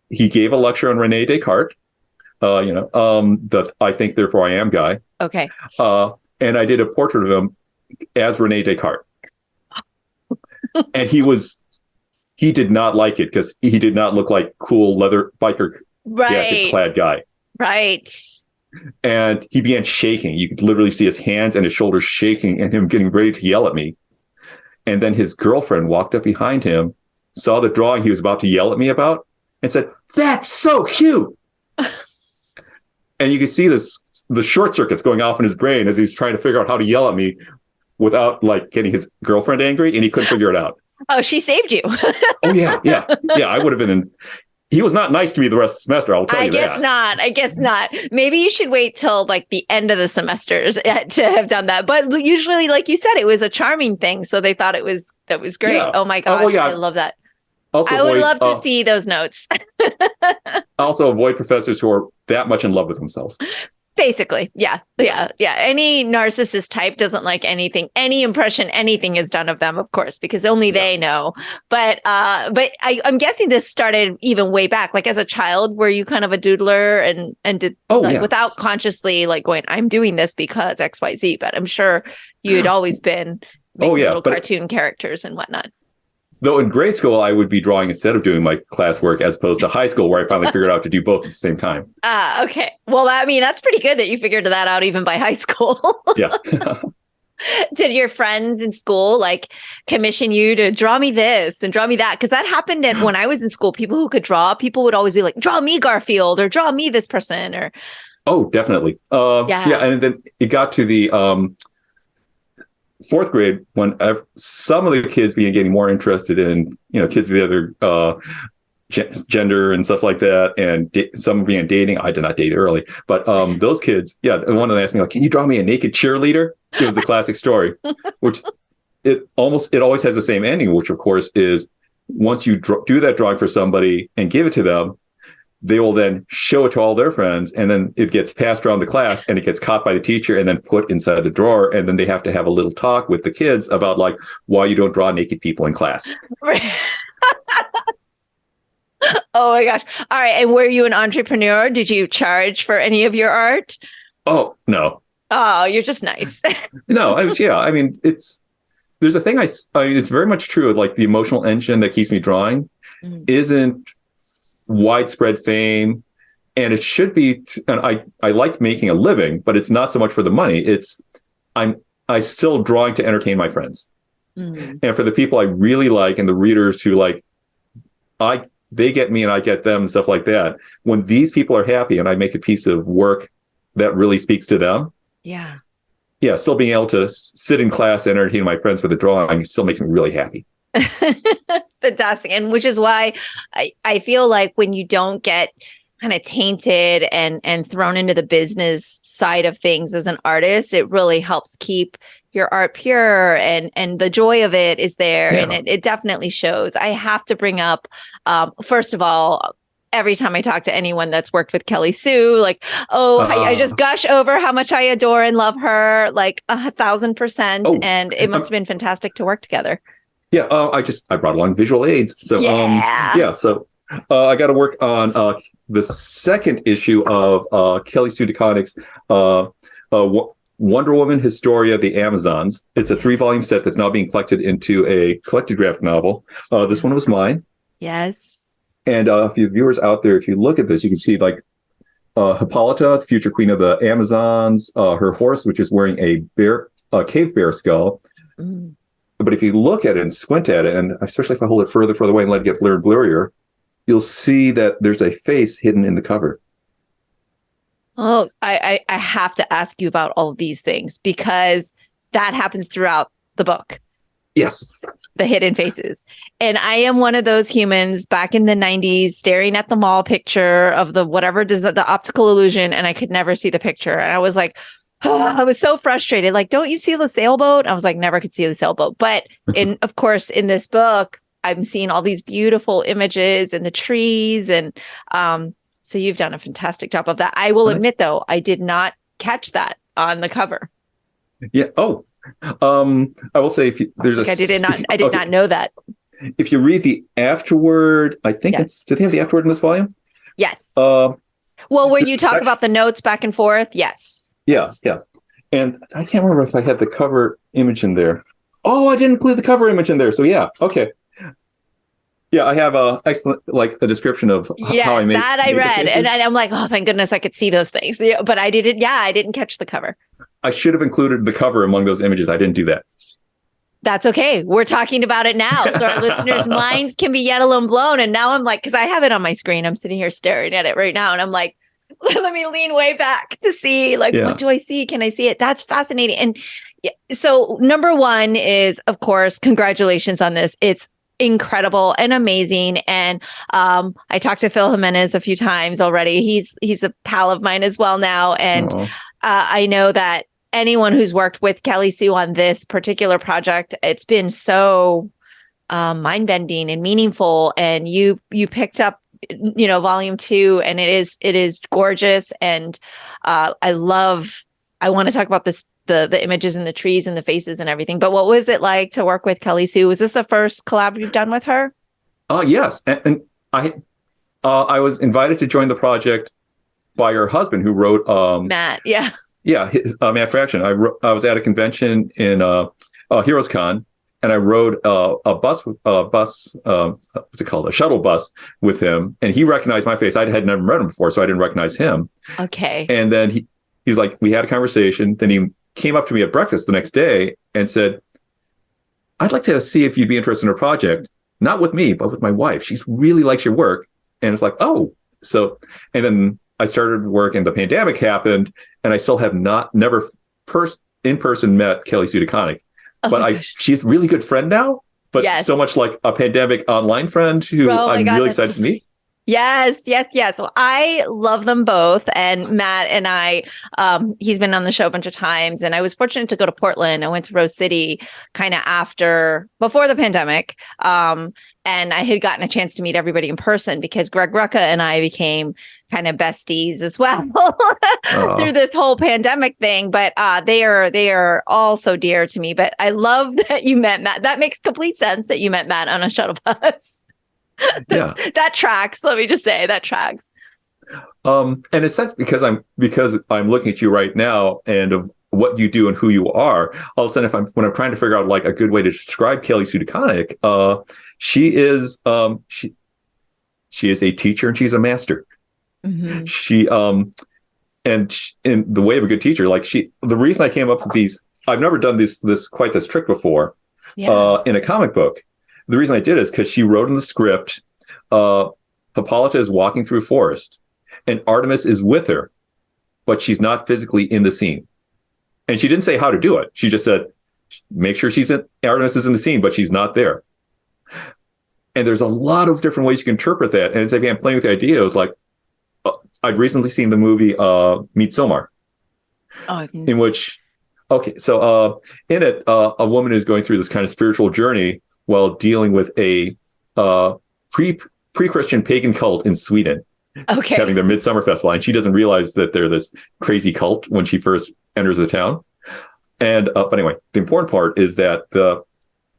S2: he gave a lecture on Rene Descartes, the I think, therefore I am guy.
S1: Okay.
S2: And I did a portrait of him as Rene Descartes. And he did not like it because he did not look like cool leather biker jacket clad guy.
S1: Right.
S2: And he began shaking. You could literally see his hands and his shoulders shaking and him getting ready to yell at me. And then his girlfriend walked up behind him, saw the drawing he was about to yell at me about, and said, "That's so cute." And you could see the short circuits going off in his brain as he's trying to figure out how to yell at me without getting his girlfriend angry, and he couldn't figure it out.
S1: Oh, she saved you.
S2: Oh, yeah. I would have been he was not nice to me the rest of the semester, I'll tell you that.
S1: I guess not. Maybe you should wait till the end of the semesters to have done that. But usually, like you said, it was a charming thing. So they thought that was great. Yeah. Oh my God. I love that. Also I would love to see those notes.
S2: Also avoid professors who are that much in love with themselves.
S1: Basically. Yeah. Any narcissist type doesn't like anything, any impression, anything is done of them, of course, because only they know. But I'm guessing this started even way back. Like as a child, were you kind of a doodler and did without consciously going, I'm doing this because XYZ, but I'm sure you had always been making little cartoon characters and whatnot.
S2: Though in grade school, I would be drawing instead of doing my classwork, as opposed to high school, where I finally figured out to do both at the same time.
S1: Okay. Well, I mean, that's pretty good that you figured that out even by high school.
S2: Yeah.
S1: Did your friends in school like commission you to draw me this and draw me that? Because that happened when I was in school. People who could draw, people would always be like, draw me Garfield or draw me this person or.
S2: Oh, definitely. Yeah. And then it got to the fourth grade when some of the kids began getting more interested in, kids of the other gender and stuff like that. And some began dating. I did not date early, but those kids, one of them asked me, like, can you draw me a naked cheerleader? It was the classic story, which it always has the same ending, which of course is once you do that drawing for somebody and give it to them, they will then show it to all their friends, and then it gets passed around the class and it gets caught by the teacher and then put inside the drawer. And then they have to have a little talk with the kids about like why you don't draw naked people in class.
S1: Oh my gosh. All right. And were you an entrepreneur? Did you charge for any of your art?
S2: Oh, no.
S1: Oh, you're just nice.
S2: No, I mean, there's a thing it's very much true. Like the emotional engine that keeps me drawing isn't widespread fame, and it should be. And I like making a living, but it's not so much for the money. I'm still drawing to entertain my friends, and for the people I really like and the readers who like, they get me and I get them and stuff like that. When these people are happy and I make a piece of work that really speaks to them, still being able to sit in class and entertain my friends with a drawing still makes me really happy.
S1: Fantastic. And which is why I feel like when you don't get kind of tainted and thrown into the business side of things as an artist, it really helps keep your art pure and the joy of it is there. Yeah. And it definitely shows. I have to bring up, first of all, every time I talk to anyone that's worked with Kelly Sue, like, I just gush over how much I adore and love her, like 1,000%. Oh, and it must have been fantastic to work together.
S2: Yeah, I brought along visual aids. So, so I got to work on the second issue of Kelly Sue DeConnick's Wonder Woman Historia, the Amazons. It's a 3-volume set that's now being collected into a collected graphic novel. This one was mine.
S1: Yes.
S2: And if you viewers out there, if you look at this, you can see like Hippolyta, the future queen of the Amazons, her horse, which is wearing a cave bear skull. But if you look at it and squint at it, and especially if I hold it further away and let it get blurrier, you'll see that there's a face hidden in the cover.
S1: Oh, I have to ask you about all of these things because that happens throughout the book.
S2: Yes.
S1: The hidden faces. And I am one of those humans back in the 90s staring at the mall picture of the whatever does the optical illusion, and I could never see the picture. And I was like, I was so frustrated. Like, don't you see the sailboat? I was like, never could see the sailboat. But of course, in this book, I'm seeing all these beautiful images and the trees. And so you've done a fantastic job of that. I will admit, though, I did not catch that on the cover.
S2: Yeah. Oh, I will say
S1: I did not know that.
S2: If you read the afterword, I think did they have the afterword in this volume?
S1: Yes. Well, where you talk about the notes back and forth. Yes.
S2: Yeah. And I can't remember if I had the cover image in there. Oh, I didn't include the cover image in there. So yeah. Okay. Yeah, I have a description of how I made that. I read, and I'm like, oh, thank goodness I could see those things. But I didn't. Yeah, I didn't catch the cover. I should have included the cover among those images. I didn't do that. That's okay. We're talking about it now, so our listeners' minds can be yet alone blown. And now I'm like, because I have it on my screen. I'm sitting here staring at it right now, and I'm like, let me lean way back to see, what do I see? Can I see it? That's fascinating. And so, number one is, of course, congratulations on this. It's incredible and amazing. And I talked to Phil Jimenez a few times already. He's a pal of mine as well now. And I know that anyone who's worked with Kelly Sue on this particular project, it's been so mind-bending and meaningful. And you picked up, volume 2, and it is gorgeous. And I want to talk about this, the images and the trees and the faces and everything. But what was it like to work with Kelly Sue? Was this the first collab you've done with her? Yes. And I was invited to join the project by her husband, who wrote Matt. Yeah. Yeah. His, Matt Fraction. I was at a convention in HeroesCon, and I rode what's it called, a shuttle bus with him, and he recognized my face. I had never met him before, so I didn't recognize him.
S1: Okay.
S2: And then he's like, we had a conversation. Then he came up to me at breakfast the next day and said, I'd like to see if you'd be interested in a project, not with me, but with my wife. She really likes your work. And it's like, oh, so, and then I started work and the pandemic happened, and I still have never in person met Kelly Sue DeConnick. But she's a really good friend now, but so much like a pandemic online friend who I'm really excited to meet.
S1: Yes. Well, I love them both. And Matt and I, he's been on the show a bunch of times, and I was fortunate to go to Portland. I went to Rose City kind of before the pandemic. And I had gotten a chance to meet everybody in person because Greg Rucka and I became kind of besties as well through this whole pandemic thing. But they are all so dear to me. But I love that you met Matt. That makes complete sense that you met Matt on a shuttle bus.
S2: Yeah,
S1: that tracks. Let me just say that tracks.
S2: And it's sense because I'm looking at you right now and of what you do and who you are. All of a sudden, when I'm trying to figure out like a good way to describe Kelly Sue DeConnick, she is a teacher and she's a master. Mm-hmm. She and in the way of a good teacher, like the reason I came up with these, I've never done this trick before in a comic book. The reason I did is because she wrote in the script, Hippolyta is walking through a forest and Artemis is with her, but she's not physically in the scene. And she didn't say how to do it. She just said, make sure Artemis is in the scene, but she's not there. And there's a lot of different ways you can interpret that. And it's like, I'm playing with the idea. It was like, I'd recently seen the movie Midsommar, in which, in it, a woman is going through this kind of spiritual journey while dealing with a pre-Christian pagan cult in Sweden, having their Midsummer Festival. And she doesn't realize that they're this crazy cult when she first enters the town. And but anyway, the important part is that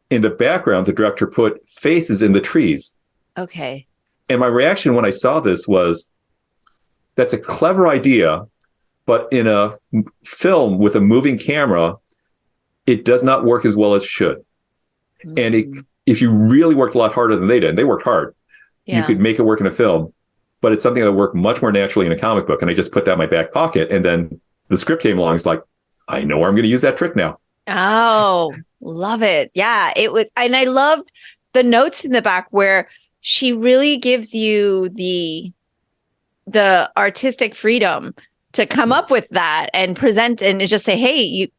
S2: in the background, the director put faces in the trees. Okay. And my reaction when I saw this was, that's a clever idea, but in a film with a moving camera, it does not work as well as it should. And if you really worked a lot harder than they did, and they worked hard, you could make it work in a film, but it's something that worked much more naturally in a comic book. And I just put that in my back pocket. And then the script came along. It's like, I know where I'm going to use that trick now.
S1: Oh, love it. Yeah, it was. And I loved the notes in the back where she really gives you the artistic freedom to come up with that and present and just say, hey,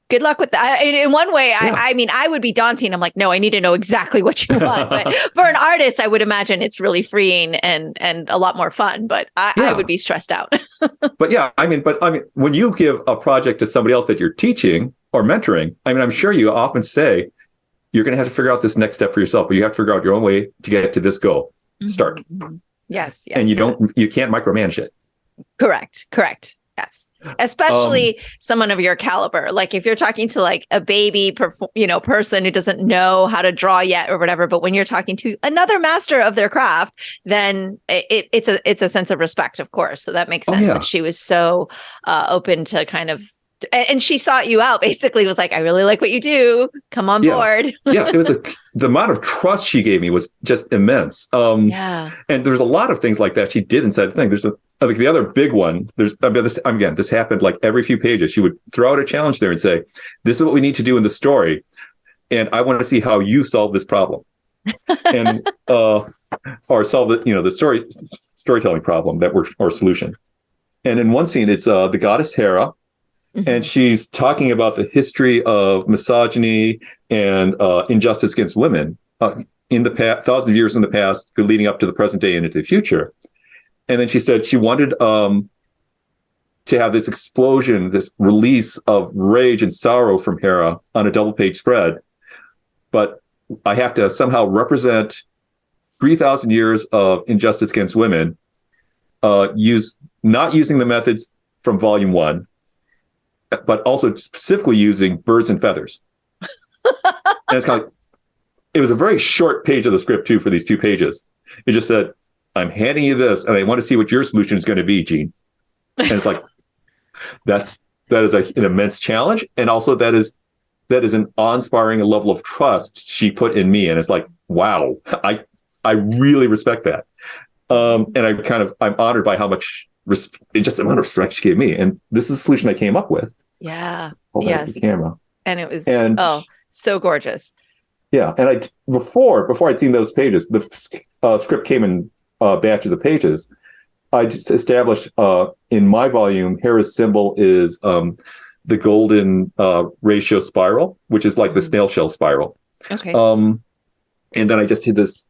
S1: good luck with that. In one way, I mean, I would be daunting. I'm like, no, I need to know exactly what you want. But for an artist, I would imagine it's really freeing and a lot more fun. But I would be stressed out.
S2: But I mean, when you give a project to somebody else that you're teaching or mentoring, I mean, I'm sure you often say, you're going to have to figure out this next step for yourself, or you have to figure out your own way to get to this goal. Start.
S1: Mm-hmm. Yes.
S2: And you can't micromanage it. Correct.
S1: Yes. Especially someone of your caliber. Like if you're talking to like a baby, person who doesn't know how to draw yet or whatever, but when you're talking to another master of their craft, then it's a sense of respect, of course. So that makes sense that she was so open to kind of, and she sought you out, basically was like, I really like what you do. Come on board.
S2: It was the amount of trust she gave me was just immense. And there's a lot of things like that she did inside the thing. I think the other big one, this happened like every few pages. She would throw out a challenge there and say, this is what we need to do in the story. And I want to see how you solve this problem. And, or solve the storytelling problem or solution. And in one scene, it's the goddess Hera. Mm-hmm. And she's talking about the history of misogyny and injustice against women in the past, thousands of years in the past, leading up to the present day and into the future. And then she said she wanted to have this explosion, this release of rage and sorrow from Hera on a double-page spread. But I have to somehow represent 3,000 years of injustice against women, not using the methods from Volume 1, but also specifically using birds and feathers. And it's kind of like, it was a very short page of the script, too, for these 2 pages. It just said, I'm handing you this, and I want to see what your solution is going to be, Gene. And it's like, that is an immense challenge. And also that is that is an awe-inspiring level of trust she put in me. And it's like, wow, I really respect that. And I'm honored by how much just the amount of respect she gave me. And this is the solution I came up with.
S1: Yeah.
S2: Hold that
S1: Yes.
S2: the camera.
S1: And it was,
S2: and
S1: so gorgeous.
S2: Yeah. And before I'd seen those pages, the script came in batches of pages. I just established in my volume, Hera's symbol is the golden ratio spiral, which is like the snail shell spiral.
S1: Okay.
S2: And then I just did this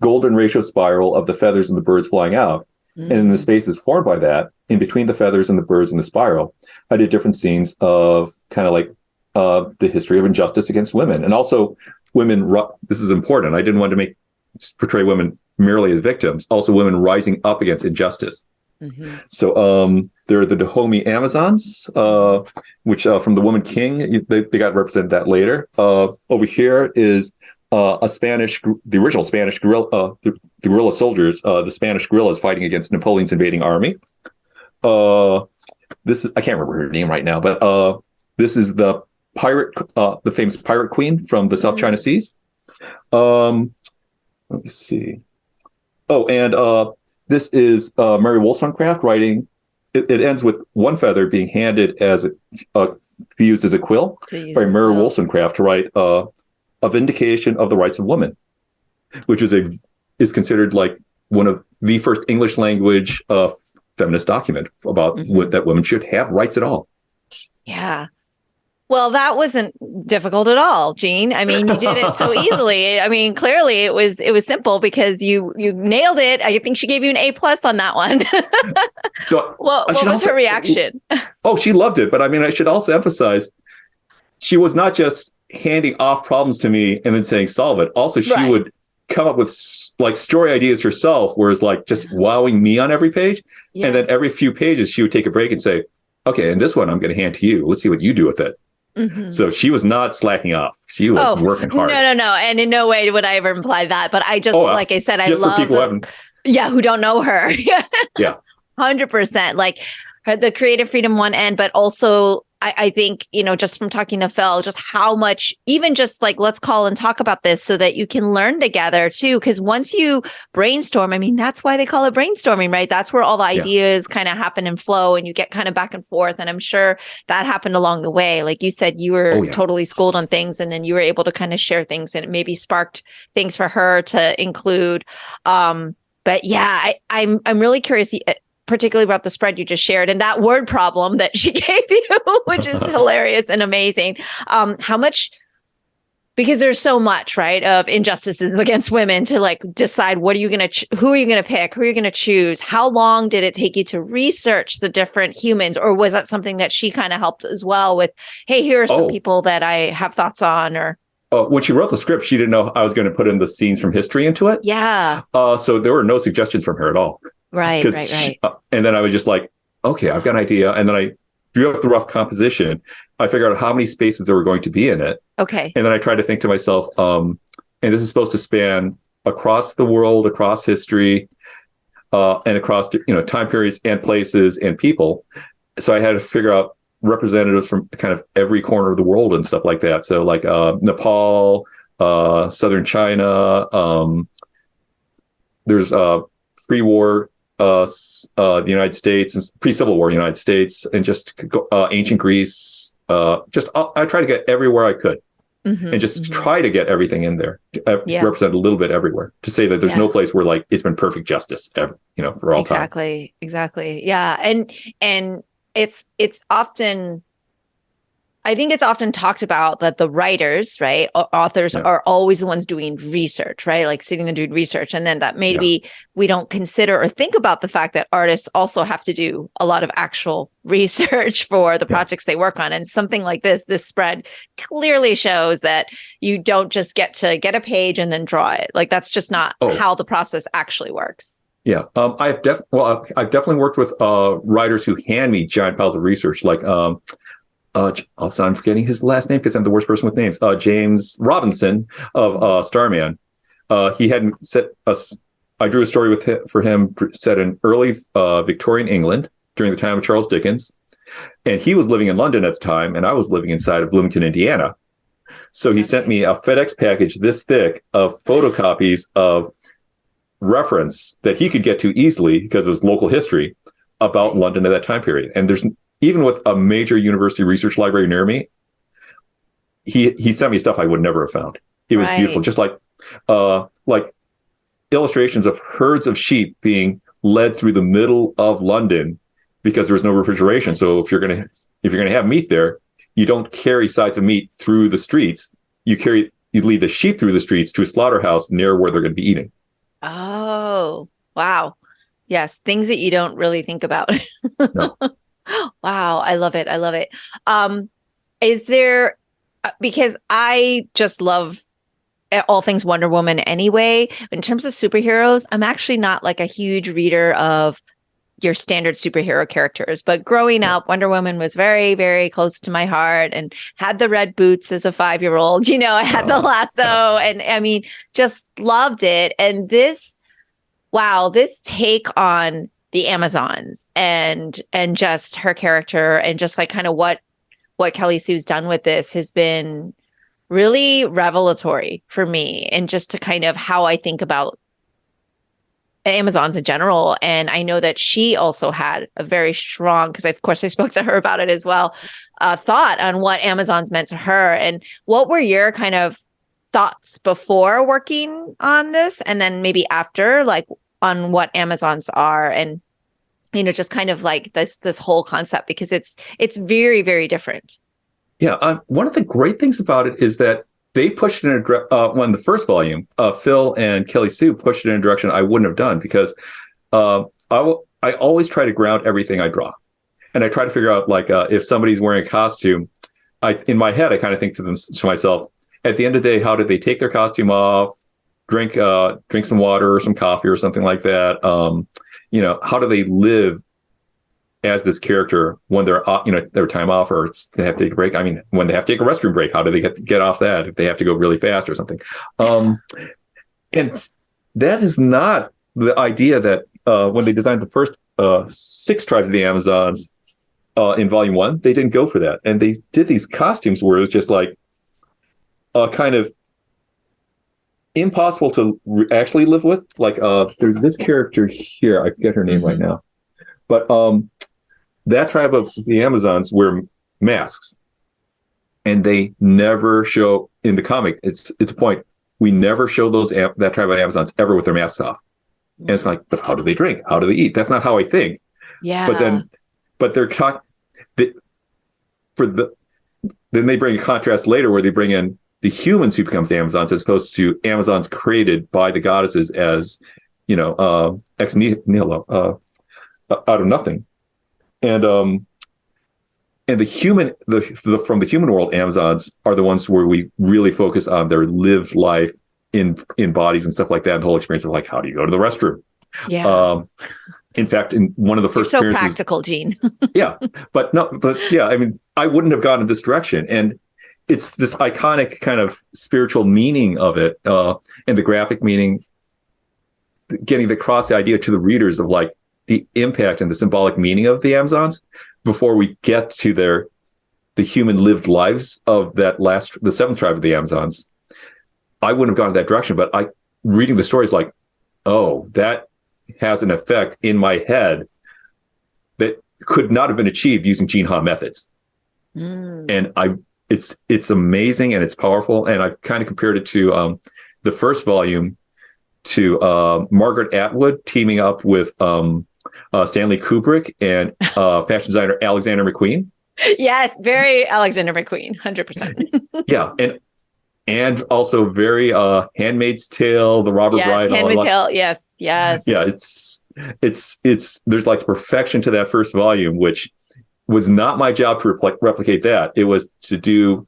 S2: golden ratio spiral of the feathers and the birds flying out. And in the spaces formed by that, in between the feathers and the birds and the spiral, I did different scenes of kind of like the history of injustice against women. And also women, this is important. I didn't want to portray women merely as victims, also women rising up against injustice.
S1: Mm-hmm.
S2: So there are the Dahomey Amazons, which from the Woman King, they got represented that later. Over here is the original Spanish guerrilla, the guerrilla soldiers, the Spanish guerrillas fighting against Napoleon's invading army. I can't remember her name right now, but this is the famous pirate queen from the South China Seas. Let me see. Oh, and this is Mary Wollstonecraft writing. It ends with one feather being handed as be used as a quill by Mary Wollstonecraft to write a vindication of the rights of women, which is considered like one of the first English language feminist document about that women should have rights at all.
S1: Yeah. Well, that wasn't difficult at all, Gene. I mean, you did it so easily. I mean, clearly it was simple because you nailed it. I think she gave you an A+ on that one. What was her reaction?
S2: Oh, she loved it. But I mean, I should also emphasize, she was not just handing off problems to me and then saying solve it. Also, she would come up with like story ideas herself, whereas like just wowing me on every page. Yes. And then every few pages, she would take a break and say, okay, and this one I'm going to hand to you. Let's see what you do with it. Mm-hmm. So she was not slacking off. She was working hard.
S1: No. And in no way would I ever imply that. But I just, like I said, I love who don't know her.
S2: Yeah.
S1: 100%. Like the creative freedom one end, but also I think, just from talking to Phil, just how much, even just like, let's call and talk about this so that you can learn together too. Because once you brainstorm, I mean, that's why they call it brainstorming, right? That's where all the ideas kind of happen and flow and you get kind of back and forth. And I'm sure that happened along the way. Like you said, you were totally schooled on things and then you were able to kind of share things and it maybe sparked things for her to include. But yeah, I'm really curious, particularly about the spread you just shared and that word problem that she gave you, which is hilarious and amazing. How much, because there's so much, right, of injustices against women to like decide who are you going to pick, who are you going to choose? How long did it take you to research the different humans? Or was that something that she kind of helped as well with, hey, here are some people that I have thoughts on? Or
S2: when she wrote the script, she didn't know I was going to put in the scenes from history into it.
S1: Yeah.
S2: So there were no suggestions from her at all.
S1: Right.
S2: And then I was just like, okay, I've got an idea. And then I drew up the rough composition. I figured out how many spaces there were going to be in it.
S1: Okay.
S2: And then I tried to think to myself, and this is supposed to span across the world, across history, and across time periods and places and people. So I had to figure out representatives from kind of every corner of the world and stuff like that. So like Nepal, southern China, there's pre-war the United States and pre-Civil War United States and just ancient Greece. I try to get everywhere I could and just try to get everything in there, represent a little bit everywhere to say that there's no place where like it's been perfect justice ever, for all time.
S1: Exactly. Yeah. And it's often, I think it's often talked about that the writers, right, authors are always the ones doing research, right? Like sitting and doing research. And then that maybe we don't consider or think about the fact that artists also have to do a lot of actual research for the projects they work on. And something like this spread clearly shows that you don't just get to get a page and then draw it. Like that's just not how the process actually works.
S2: Yeah, I've definitely worked with writers who hand me giant piles of research, like I'm forgetting his last name because I'm the worst person with names. James Robinson of Starman. He hadn't set us. I drew a story for him set in early Victorian England during the time of Charles Dickens. And he was living in London at the time, and I was living inside of Bloomington, Indiana. So he sent me a FedEx package this thick of photocopies of reference that he could get to easily because it was local history about London at that time period. And there's even with a major university research library near me, he sent me stuff I would never have found. It was beautiful, just like illustrations of herds of sheep being led through the middle of London because there was no refrigeration. So if you're gonna have meat there, you don't carry sides of meat through the streets. You lead the sheep through the streets to a slaughterhouse near where they're going to be eating.
S1: Oh, wow. Yes, things that you don't really think about.
S2: No.
S1: Wow, I love it. I love it. Is there, because I just love all things Wonder Woman anyway. In terms of superheroes, I'm actually not like a huge reader of your standard superhero characters, but growing up, Wonder Woman was very, very close to my heart and had the red boots as a 5-year-old. I had the lasso and I mean, just loved it. And this take on the Amazons and just her character and just like kind of what Kelly Sue's done with this has been really revelatory for me, and just to kind of how I think about Amazons in general. And I know that she also had a very strong, because of course I spoke to her about it as well, thought on what Amazons meant to her. And what were your kind of thoughts before working on this, and then maybe after, like on what Amazons are, and just kind of like this whole concept, because it's very, very different.
S2: Yeah, one of the great things about it is that they pushed it in when the first volume, Phil and Kelly Sue pushed it in a direction I wouldn't have done, because I always try to ground everything I draw, and I try to figure out like if somebody's wearing a costume, in my head I kind of think to myself, at the end of the day, how did they take their costume off, drink some water or some coffee or something like that? How do they live as this character when they're their time off, or they have to take a break? I mean, when they have to take a restroom break, how do they get off that if they have to go really fast or something? And that is not the idea that when they designed the first 6 tribes of the Amazons in Volume 1, they didn't go for that, and they did these costumes where it was just like kind of impossible to actually live with. Like there's this character here, I forget her name right now, but that tribe of the Amazons wear masks, and they never show in the comic. It's a point. We never show that tribe of Amazons ever with their masks off. And it's like, but how do they drink? How do they eat? That's not how I think.
S1: Yeah.
S2: But they're talking. Then they bring a contrast later where they bring in the humans who become the Amazons, as opposed to Amazons created by the goddesses as, ex nihilo, out of nothing. And the human, from the human world, Amazons are the ones where we really focus on their lived life in bodies and stuff like that. And the whole experience of like, how do you go to the restroom?
S1: Yeah.
S2: In fact, in one of the first
S1: appearances, so practical, Gene.
S2: yeah, but yeah, I mean, I wouldn't have gone in this direction, and it's this iconic kind of spiritual meaning of it, and the graphic meaning, getting across the idea to the readers of like the impact and the symbolic meaning of the Amazons before we get to the human lived lives of the 7th tribe of the Amazons. I wouldn't have gone in that direction, but reading the stories like, oh, that has an effect in my head that could not have been achieved using Gene Ha methods. And it's amazing and it's powerful. And I've kind of compared it to the first volume to Margaret Atwood teaming up with Stanley Kubrick and fashion designer Alexander McQueen.
S1: Yes, very Alexander McQueen, 100%.
S2: Yeah, and also very Handmaid's Tale, the Robert Bride.
S1: Handmaid's Tale. Yes.
S2: Yeah, it's there's like perfection to that first volume, which was not my job to replicate that. It was to do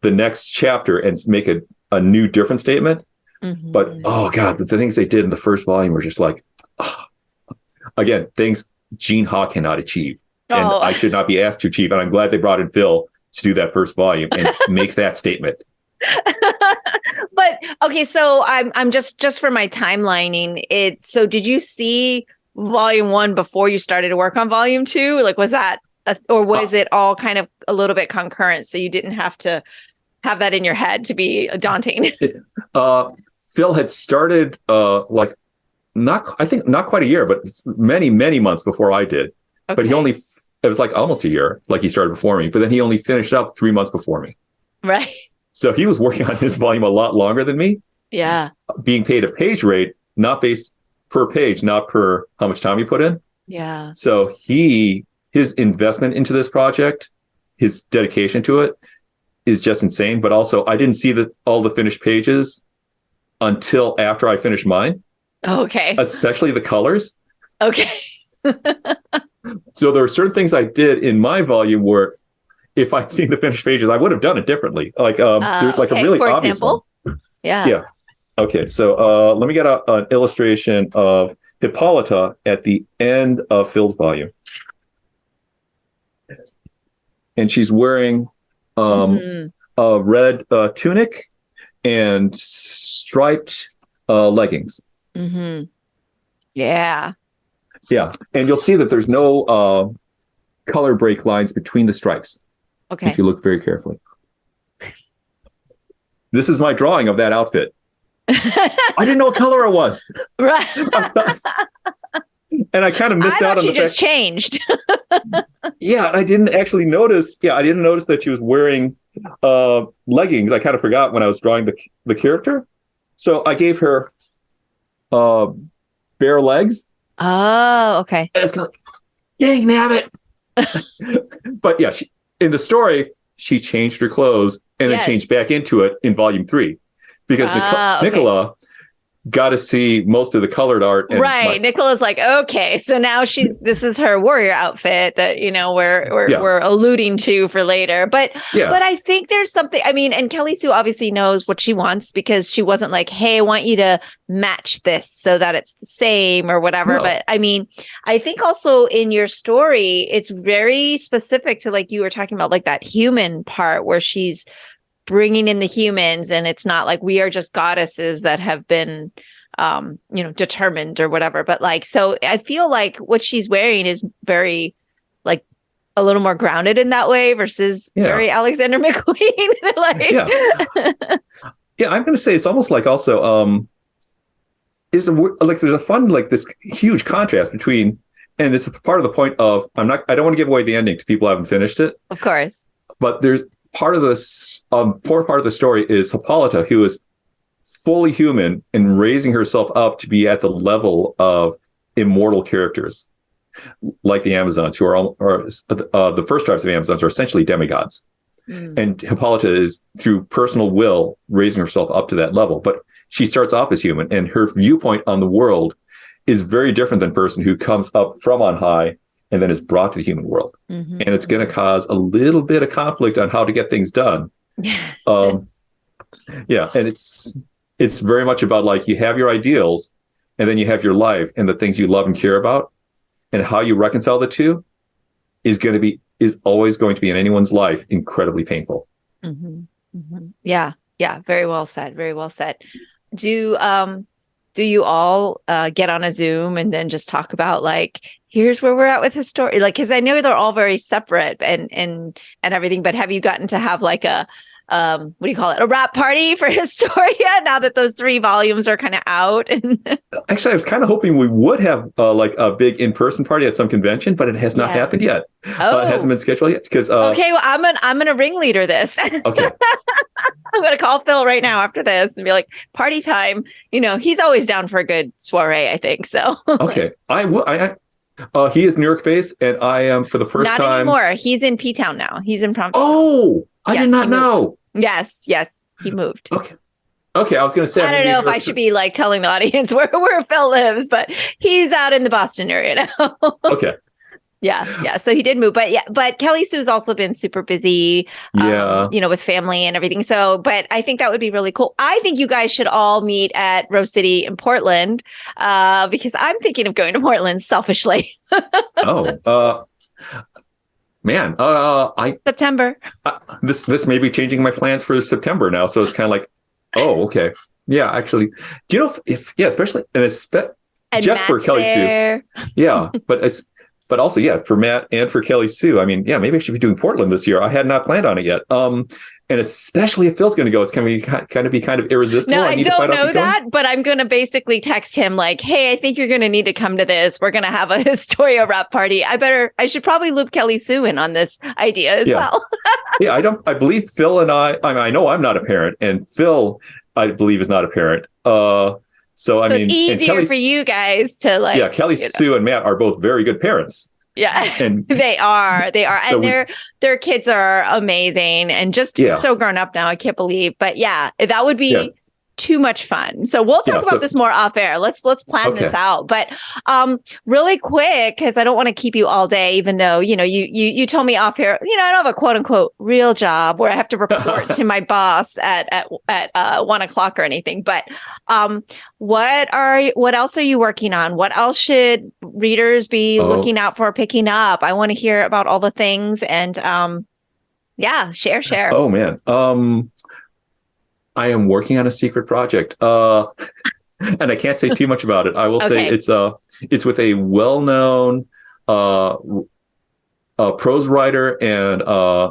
S2: the next chapter and make a new, different statement. But oh god, the things they did in the first volume were just like, again, things Gene Ha cannot achieve, and I should not be asked to achieve. And I'm glad they brought in Phil to do that first volume and make that statement.
S1: But okay, so I'm just for my timelining. So did you see Volume 1 before you started to work on Volume 2? Like, was that or was it all kind of a little bit concurrent, so you didn't have to have that in your head to be daunting?
S2: Phil had started like not quite a year, but many months before I did. Okay. But it was like almost a year, like he started before me, but then he only finished up 3 months before me.
S1: Right.
S2: So he was working on his volume a lot longer than me.
S1: Yeah.
S2: Being paid a page rate, not based per page, not per how much time you put in.
S1: Yeah.
S2: So his investment into this project, his dedication to it is just insane. But also I didn't see all the finished pages until after I finished mine.
S1: Okay.
S2: Especially the colors.
S1: Okay.
S2: So there are certain things I did in my volume where if I'd seen the finished pages, I would have done it differently. Like there's like a really
S1: for
S2: obvious
S1: example?
S2: one.
S1: Yeah.
S2: Yeah. Okay. So let me get an illustration of Hippolyta at the end of Phil's volume. And she's wearing a red tunic and striped leggings.
S1: Mm-hmm. Yeah.
S2: Yeah. And you'll see that there's no color break lines between the stripes.
S1: Okay.
S2: If you look very carefully. This is my drawing of that outfit. I didn't know what color it was.
S1: Right.
S2: And I kind of missed out on the
S1: just changed.
S2: Yeah, I didn't actually notice. Yeah, I didn't notice that she was wearing leggings. I kind of forgot when I was drawing the character. So I gave her bare legs.
S1: Oh, okay.
S2: And it's kind of like, dang, nabbit. But yeah, in the story, she changed her clothes and then changed back into it in volume 3 because Nicola got to see most of the colored art. And
S1: right. Nicola's like, okay, so now this is her warrior outfit that, we're alluding to for later. But I think there's something, I mean, and Kelly Sue obviously knows what she wants because she wasn't like, hey, I want you to match this so that it's the same or whatever. No. But I mean, I think also in your story, it's very specific to like you were talking about, like that human part where she's bringing in the humans, and it's not like we are just goddesses that have been determined or whatever, but like, so I feel like what she's wearing is very like a little more grounded in that way versus very Alexander McQueen.
S2: I'm gonna say it's almost like also there's a fun, like this huge contrast between, and this is part of the point of I don't want to give away the ending to people who haven't finished it,
S1: of course,
S2: but there's part of this poor part of the story is Hippolyta, who is fully human and raising herself up to be at the level of immortal characters, like the Amazons, who are the first tribes of Amazons are essentially demigods. And Hippolyta is through personal will raising herself up to that level. But she starts off as human, and her viewpoint on the world is very different than a person who comes up from on high and then is brought to the human world. Mm-hmm. And it's going to cause a little bit of conflict on how to get things done. And it's very much about like you have your ideals and then you have your life and the things you love and care about, and how you reconcile the two is always going to be in anyone's life incredibly painful.
S1: Mm-hmm. Mm-hmm. Yeah. Very well said. Very well said. Do you all get on a Zoom and then just talk about like, here's where we're at with Historia? Like, because I know they're all very separate and everything, but have you gotten to have like a what do you call it? A wrap party for Historia now that those 3 volumes are kind of out?
S2: Actually, I was kind of hoping we would have like a big in-person party at some convention, but it has not happened yet. It hasn't been scheduled yet because.
S1: Okay, well, I'm gonna ringleader this. Okay. I'm gonna call Phil right now after this and be like, party time. He's always down for a good soiree, I think so.
S2: Okay, I will. He is New York based, and I am for the first time.
S1: Not anymore. He's in P-Town now. He's in Prompton.
S2: Oh, I did not know.
S1: Yes, he moved.
S2: Okay, I was going to say.
S1: I don't know if I should be like telling the audience where Phil lives, but he's out in the Boston area now.
S2: Okay.
S1: Yeah. So he did move, but Kelly Sue's also been super busy, with family and everything. So, but I think that would be really cool. I think you guys should all meet at Rose City in Portland, because I'm thinking of going to Portland selfishly.
S2: Man,
S1: September.
S2: This may be changing my plans for September now. So it's kind of like, okay. Yeah, actually, do you know if especially, and just for Kelly Sue. Yeah, but but also, yeah, for Matt and for Kelly Sue. I mean, yeah, maybe I should be doing Portland this year. I had not planned on it yet. And especially if Phil's going to go, it's going to be kind of irresistible.
S1: No, I don't know that, but I'm going to basically text him like, "Hey, I think you're going to need to come to this. We're going to have a Historia wrap party. I should probably loop Kelly Sue in on this idea as well."
S2: Yeah, I believe Phil and I know I'm not a parent, and Phil, I believe, is not a parent. So I mean,
S1: it's easier for you guys to like.
S2: Yeah, Kelly Sue and Matt are both very good parents.
S1: Yeah, and they are, so and their kids are amazing and just so grown up now. I can't believe, but yeah, that would be too much fun. So we'll talk about this more off air. Let's plan this out. But really quick, because I don't want to keep you all day, even though you told me off air, I don't have a quote unquote real job where I have to report to my boss at 1:00 or anything. But what else are you working on? What else should readers be looking out for, picking up? I want to hear about all the things and share.
S2: Oh man. I am working on a secret project, and I can't say too much about it. I will say it's with a well-known prose writer and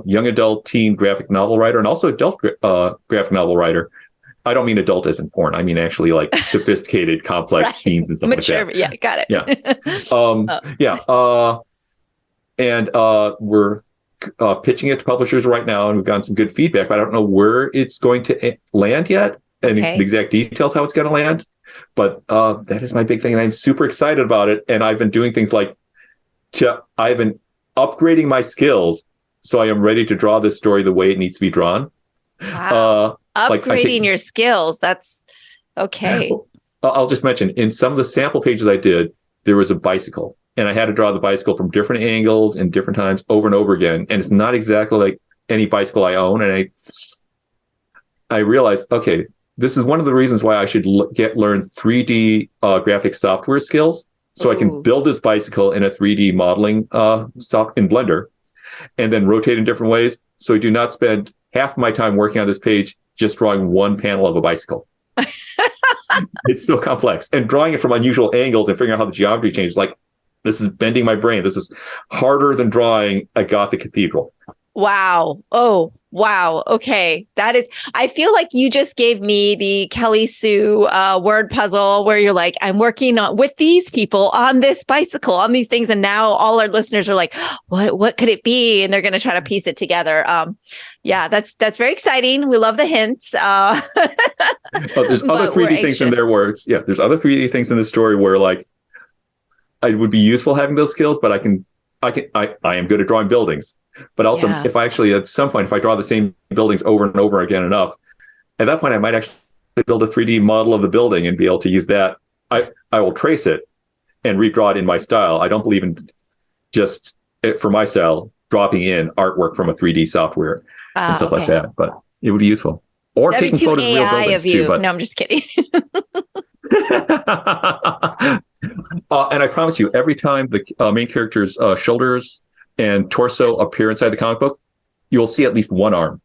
S2: young adult teen graphic novel writer, and also adult graphic novel writer. I don't mean adult as in porn. I mean actually like sophisticated, complex themes and stuff
S1: mature,
S2: like that.
S1: Yeah, got
S2: it. And we're pitching it to publishers right now, and we've gotten some good feedback, but I don't know where it's going to land yet, and the exact details how it's going to land. But that is my big thing, and I'm super excited about it. And I've been doing things like I've been upgrading my skills, so I am ready to draw this story the way it needs to be drawn.
S1: Wow. Upgrading your skills. That's okay.
S2: I'll just mention, in some of the sample pages I did, there was a bicycle. And I had to draw the bicycle from different angles and different times over and over again. And it's not exactly like any bicycle I own. And I realized, okay, this is one of the reasons why I should learn 3D graphic software skills. So I can build this bicycle in a 3D modeling in Blender and then rotate in different ways. So I do not spend half my time working on this page just drawing one panel of a bicycle. It's so complex. And drawing it from unusual angles and figuring out how the geometry changes, like, this is bending my brain. This is harder than drawing a Gothic cathedral.
S1: Wow. Oh, wow. Okay. I feel like you just gave me the Kelly Sue word puzzle where you're like, I'm working with these people on this bicycle, on these things. And now all our listeners are like, what could it be? And they're going to try to piece it together. That's very exciting. We love the hints.
S2: There's other 3D things in there where there's other 3D things in this story where like, it would be useful having those skills, but I am good at drawing buildings. But also, if I actually, at some point, if I draw the same buildings over and over again enough, at that point, I might actually build a 3D model of the building and be able to use that. I will trace it and redraw it in my style. I don't believe in just, for my style, dropping in artwork from a 3D software and stuff like that. But it would be useful. Or
S1: That'd
S2: taking photos of real buildings too. But...
S1: No, I'm just kidding.
S2: And I promise you, every time the main character's shoulders and torso appear inside the comic book, you will see at least one arm.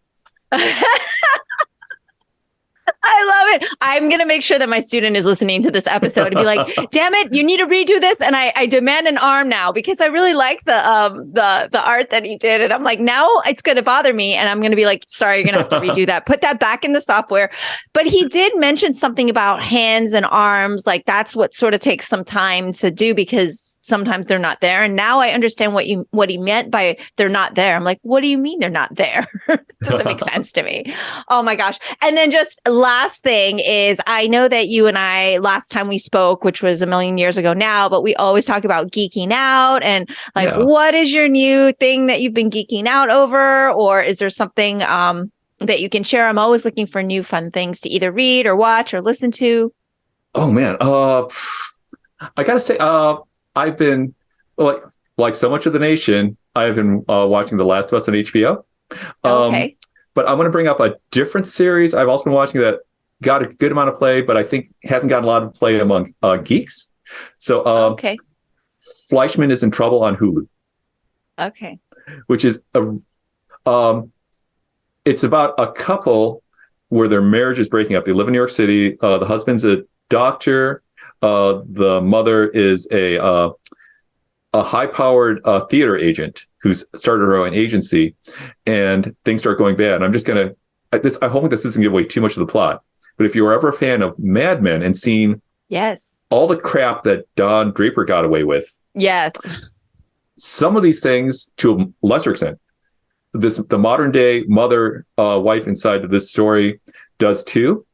S1: I love it. I'm going to make sure that my student is listening to this episode and be like, damn it, you need to redo this. And I demand an arm now because I really like the art that he did. And I'm like, now it's going to bother me. And I'm going to be like, sorry, you're going to have to redo that. Put that back in the software. But he did mention something about hands and arms. Like that's what sort of takes some time to do because sometimes they're not there. And now I understand what he meant by they're not there. I'm like, what do you mean they're not there? It doesn't make sense to me. Oh my gosh. And then just last thing is, I know that you and I, last time we spoke, which was a million years ago now, but we always talk about geeking out and like, what is your new thing that you've been geeking out over? Or is there something that you can share? I'm always looking for new fun things to either read or watch or listen to.
S2: Oh man. I gotta say, I've been like so much of the nation. I've been watching The Last of Us on HBO.
S1: Okay.
S2: But I'm going to bring up a different series I've also been watching that got a good amount of play, but I think hasn't gotten a lot of play among geeks. So
S1: okay.
S2: Fleischman is in Trouble on Hulu.
S1: Okay.
S2: Which is it's about a couple where their marriage is breaking up. They live in New York City. The husband's a doctor. The mother is a high-powered theater agent who's started her own agency, and things start going bad. And I'm just going to, I hope this doesn't give away too much of the plot, but if you were ever a fan of Mad Men and seen all the crap that Don Draper got away with, some of these things, to a lesser extent, the modern day mother, wife inside of this story does too.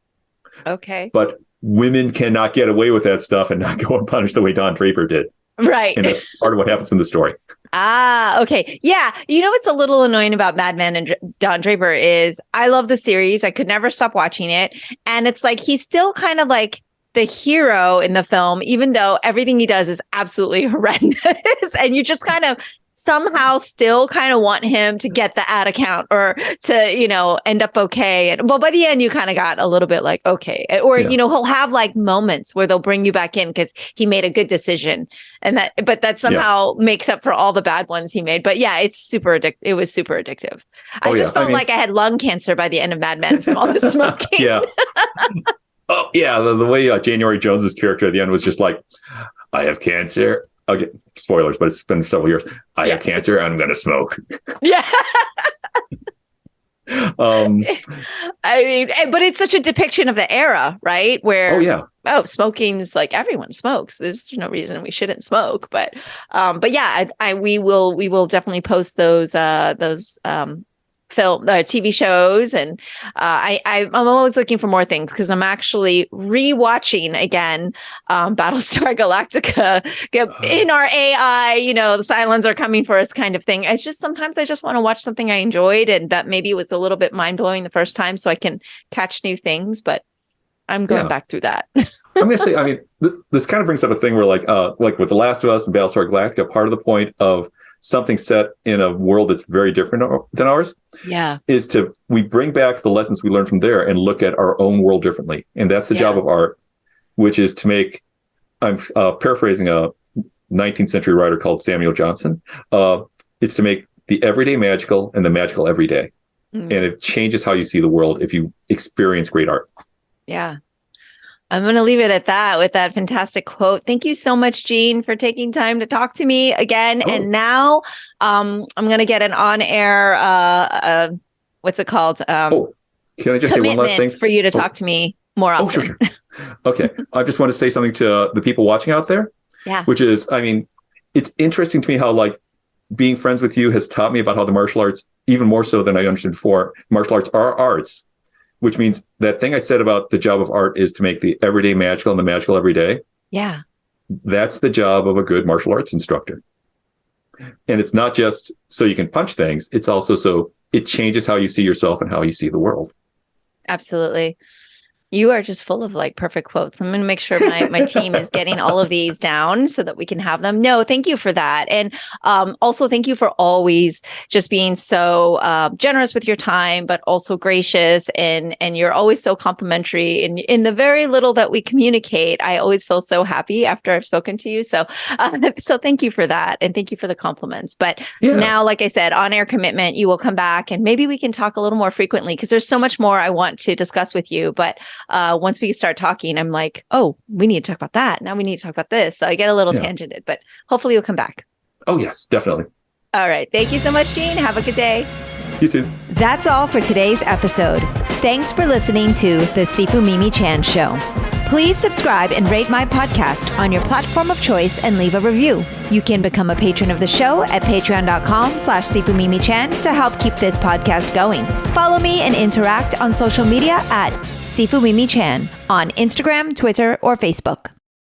S1: Okay.
S2: But women cannot get away with that stuff and not go unpunished the way Don Draper did.
S1: Right.
S2: And that's part of what happens in the story.
S1: Ah, okay. Yeah. You know what's a little annoying about Mad Men and Don Draper is I love the series. I could never stop watching it. And it's like he's still kind of like the hero in the film, even though everything he does is absolutely horrendous. And you just kind of somehow still kind of want him to get the ad account or to, you know, end up okay. And well, by the end, you kind of got a little bit like, okay. Or, you know, he'll have like moments where they'll bring you back in because he made a good decision. And that somehow makes up for all the bad ones he made. But yeah, it's super addictive. It was super addictive. I just felt like I had lung cancer by the end of Mad Men from all the smoking.
S2: Oh, yeah. The way January Jones's character at the end was just like, I have cancer. Okay, spoilers, but it's been several years. I have cancer. I'm going to smoke.
S1: Yeah. I mean, but it's such a depiction of the era, right? Where smoking is like everyone smokes. There's no reason we shouldn't smoke, but yeah, we will definitely post those film TV shows, and I'm always looking for more things because I'm actually rewatching again Battlestar Galactica in our AI, you know, the Cylons are coming for us kind of thing. It's just sometimes I just want to watch something I enjoyed and that maybe was a little bit mind-blowing the first time so I can catch new things, but I'm going back through that.
S2: I'm going to say, I mean, this kind of brings up a thing where like with The Last of Us and Battlestar Galactica, part of the point of something set in a world that's very different than ours is we bring back the lessons we learned from there and look at our own world differently. And that's the job of art, which is to make, I'm paraphrasing a 19th century writer called Samuel Johnson. It's to make the everyday magical and the magical everyday. And it changes how you see the world if you experience great art. Yeah.
S1: I'm going to leave it at that with that fantastic quote. Thank you so much, Jean, for taking time to talk to me again. Oh. And now I'm going to get an on-air, what's it called?
S2: Can I just say one last thing?
S1: For you to talk to me more often.
S2: Sure. Okay. I just want to say something to the people watching out there.
S1: Yeah.
S2: Which is, I mean, it's interesting to me how like being friends with you has taught me about how the martial arts, even more so than I understood before, martial arts are arts. Which means that thing I said about the job of art is to make the everyday magical and the magical everyday.
S1: Yeah.
S2: That's the job of a good martial arts instructor. And it's not just so you can punch things. It's also so it changes how you see yourself and how you see the world.
S1: Absolutely. You are just full of like perfect quotes. I'm going to make sure my team is getting all of these down so that we can have them. No, thank you for that. And also thank you for always just being so generous with your time, but also gracious. And you're always so complimentary. In the very little that we communicate, I always feel so happy after I've spoken to you. So thank you for that. And thank you for the compliments. But now, like I said, on-air commitment, you will come back and maybe we can talk a little more frequently because there's so much more I want to discuss with you. But once we start talking, I'm like, oh, we need to talk about that. Now we need to talk about this. So I get a little tangented, but hopefully you'll come back.
S2: Oh, yes, definitely.
S1: All right. Thank you so much, Jean. Have a good day.
S2: You too.
S1: That's all for today's episode. Thanks for listening to The Sifu Mimi Chan Show. Please subscribe and rate my podcast on your platform of choice and leave a review. You can become a patron of the show at patreon.com/SifuMimiChan to help keep this podcast going. Follow me and interact on social media at Sifu Mimi Chan on Instagram, Twitter, or Facebook.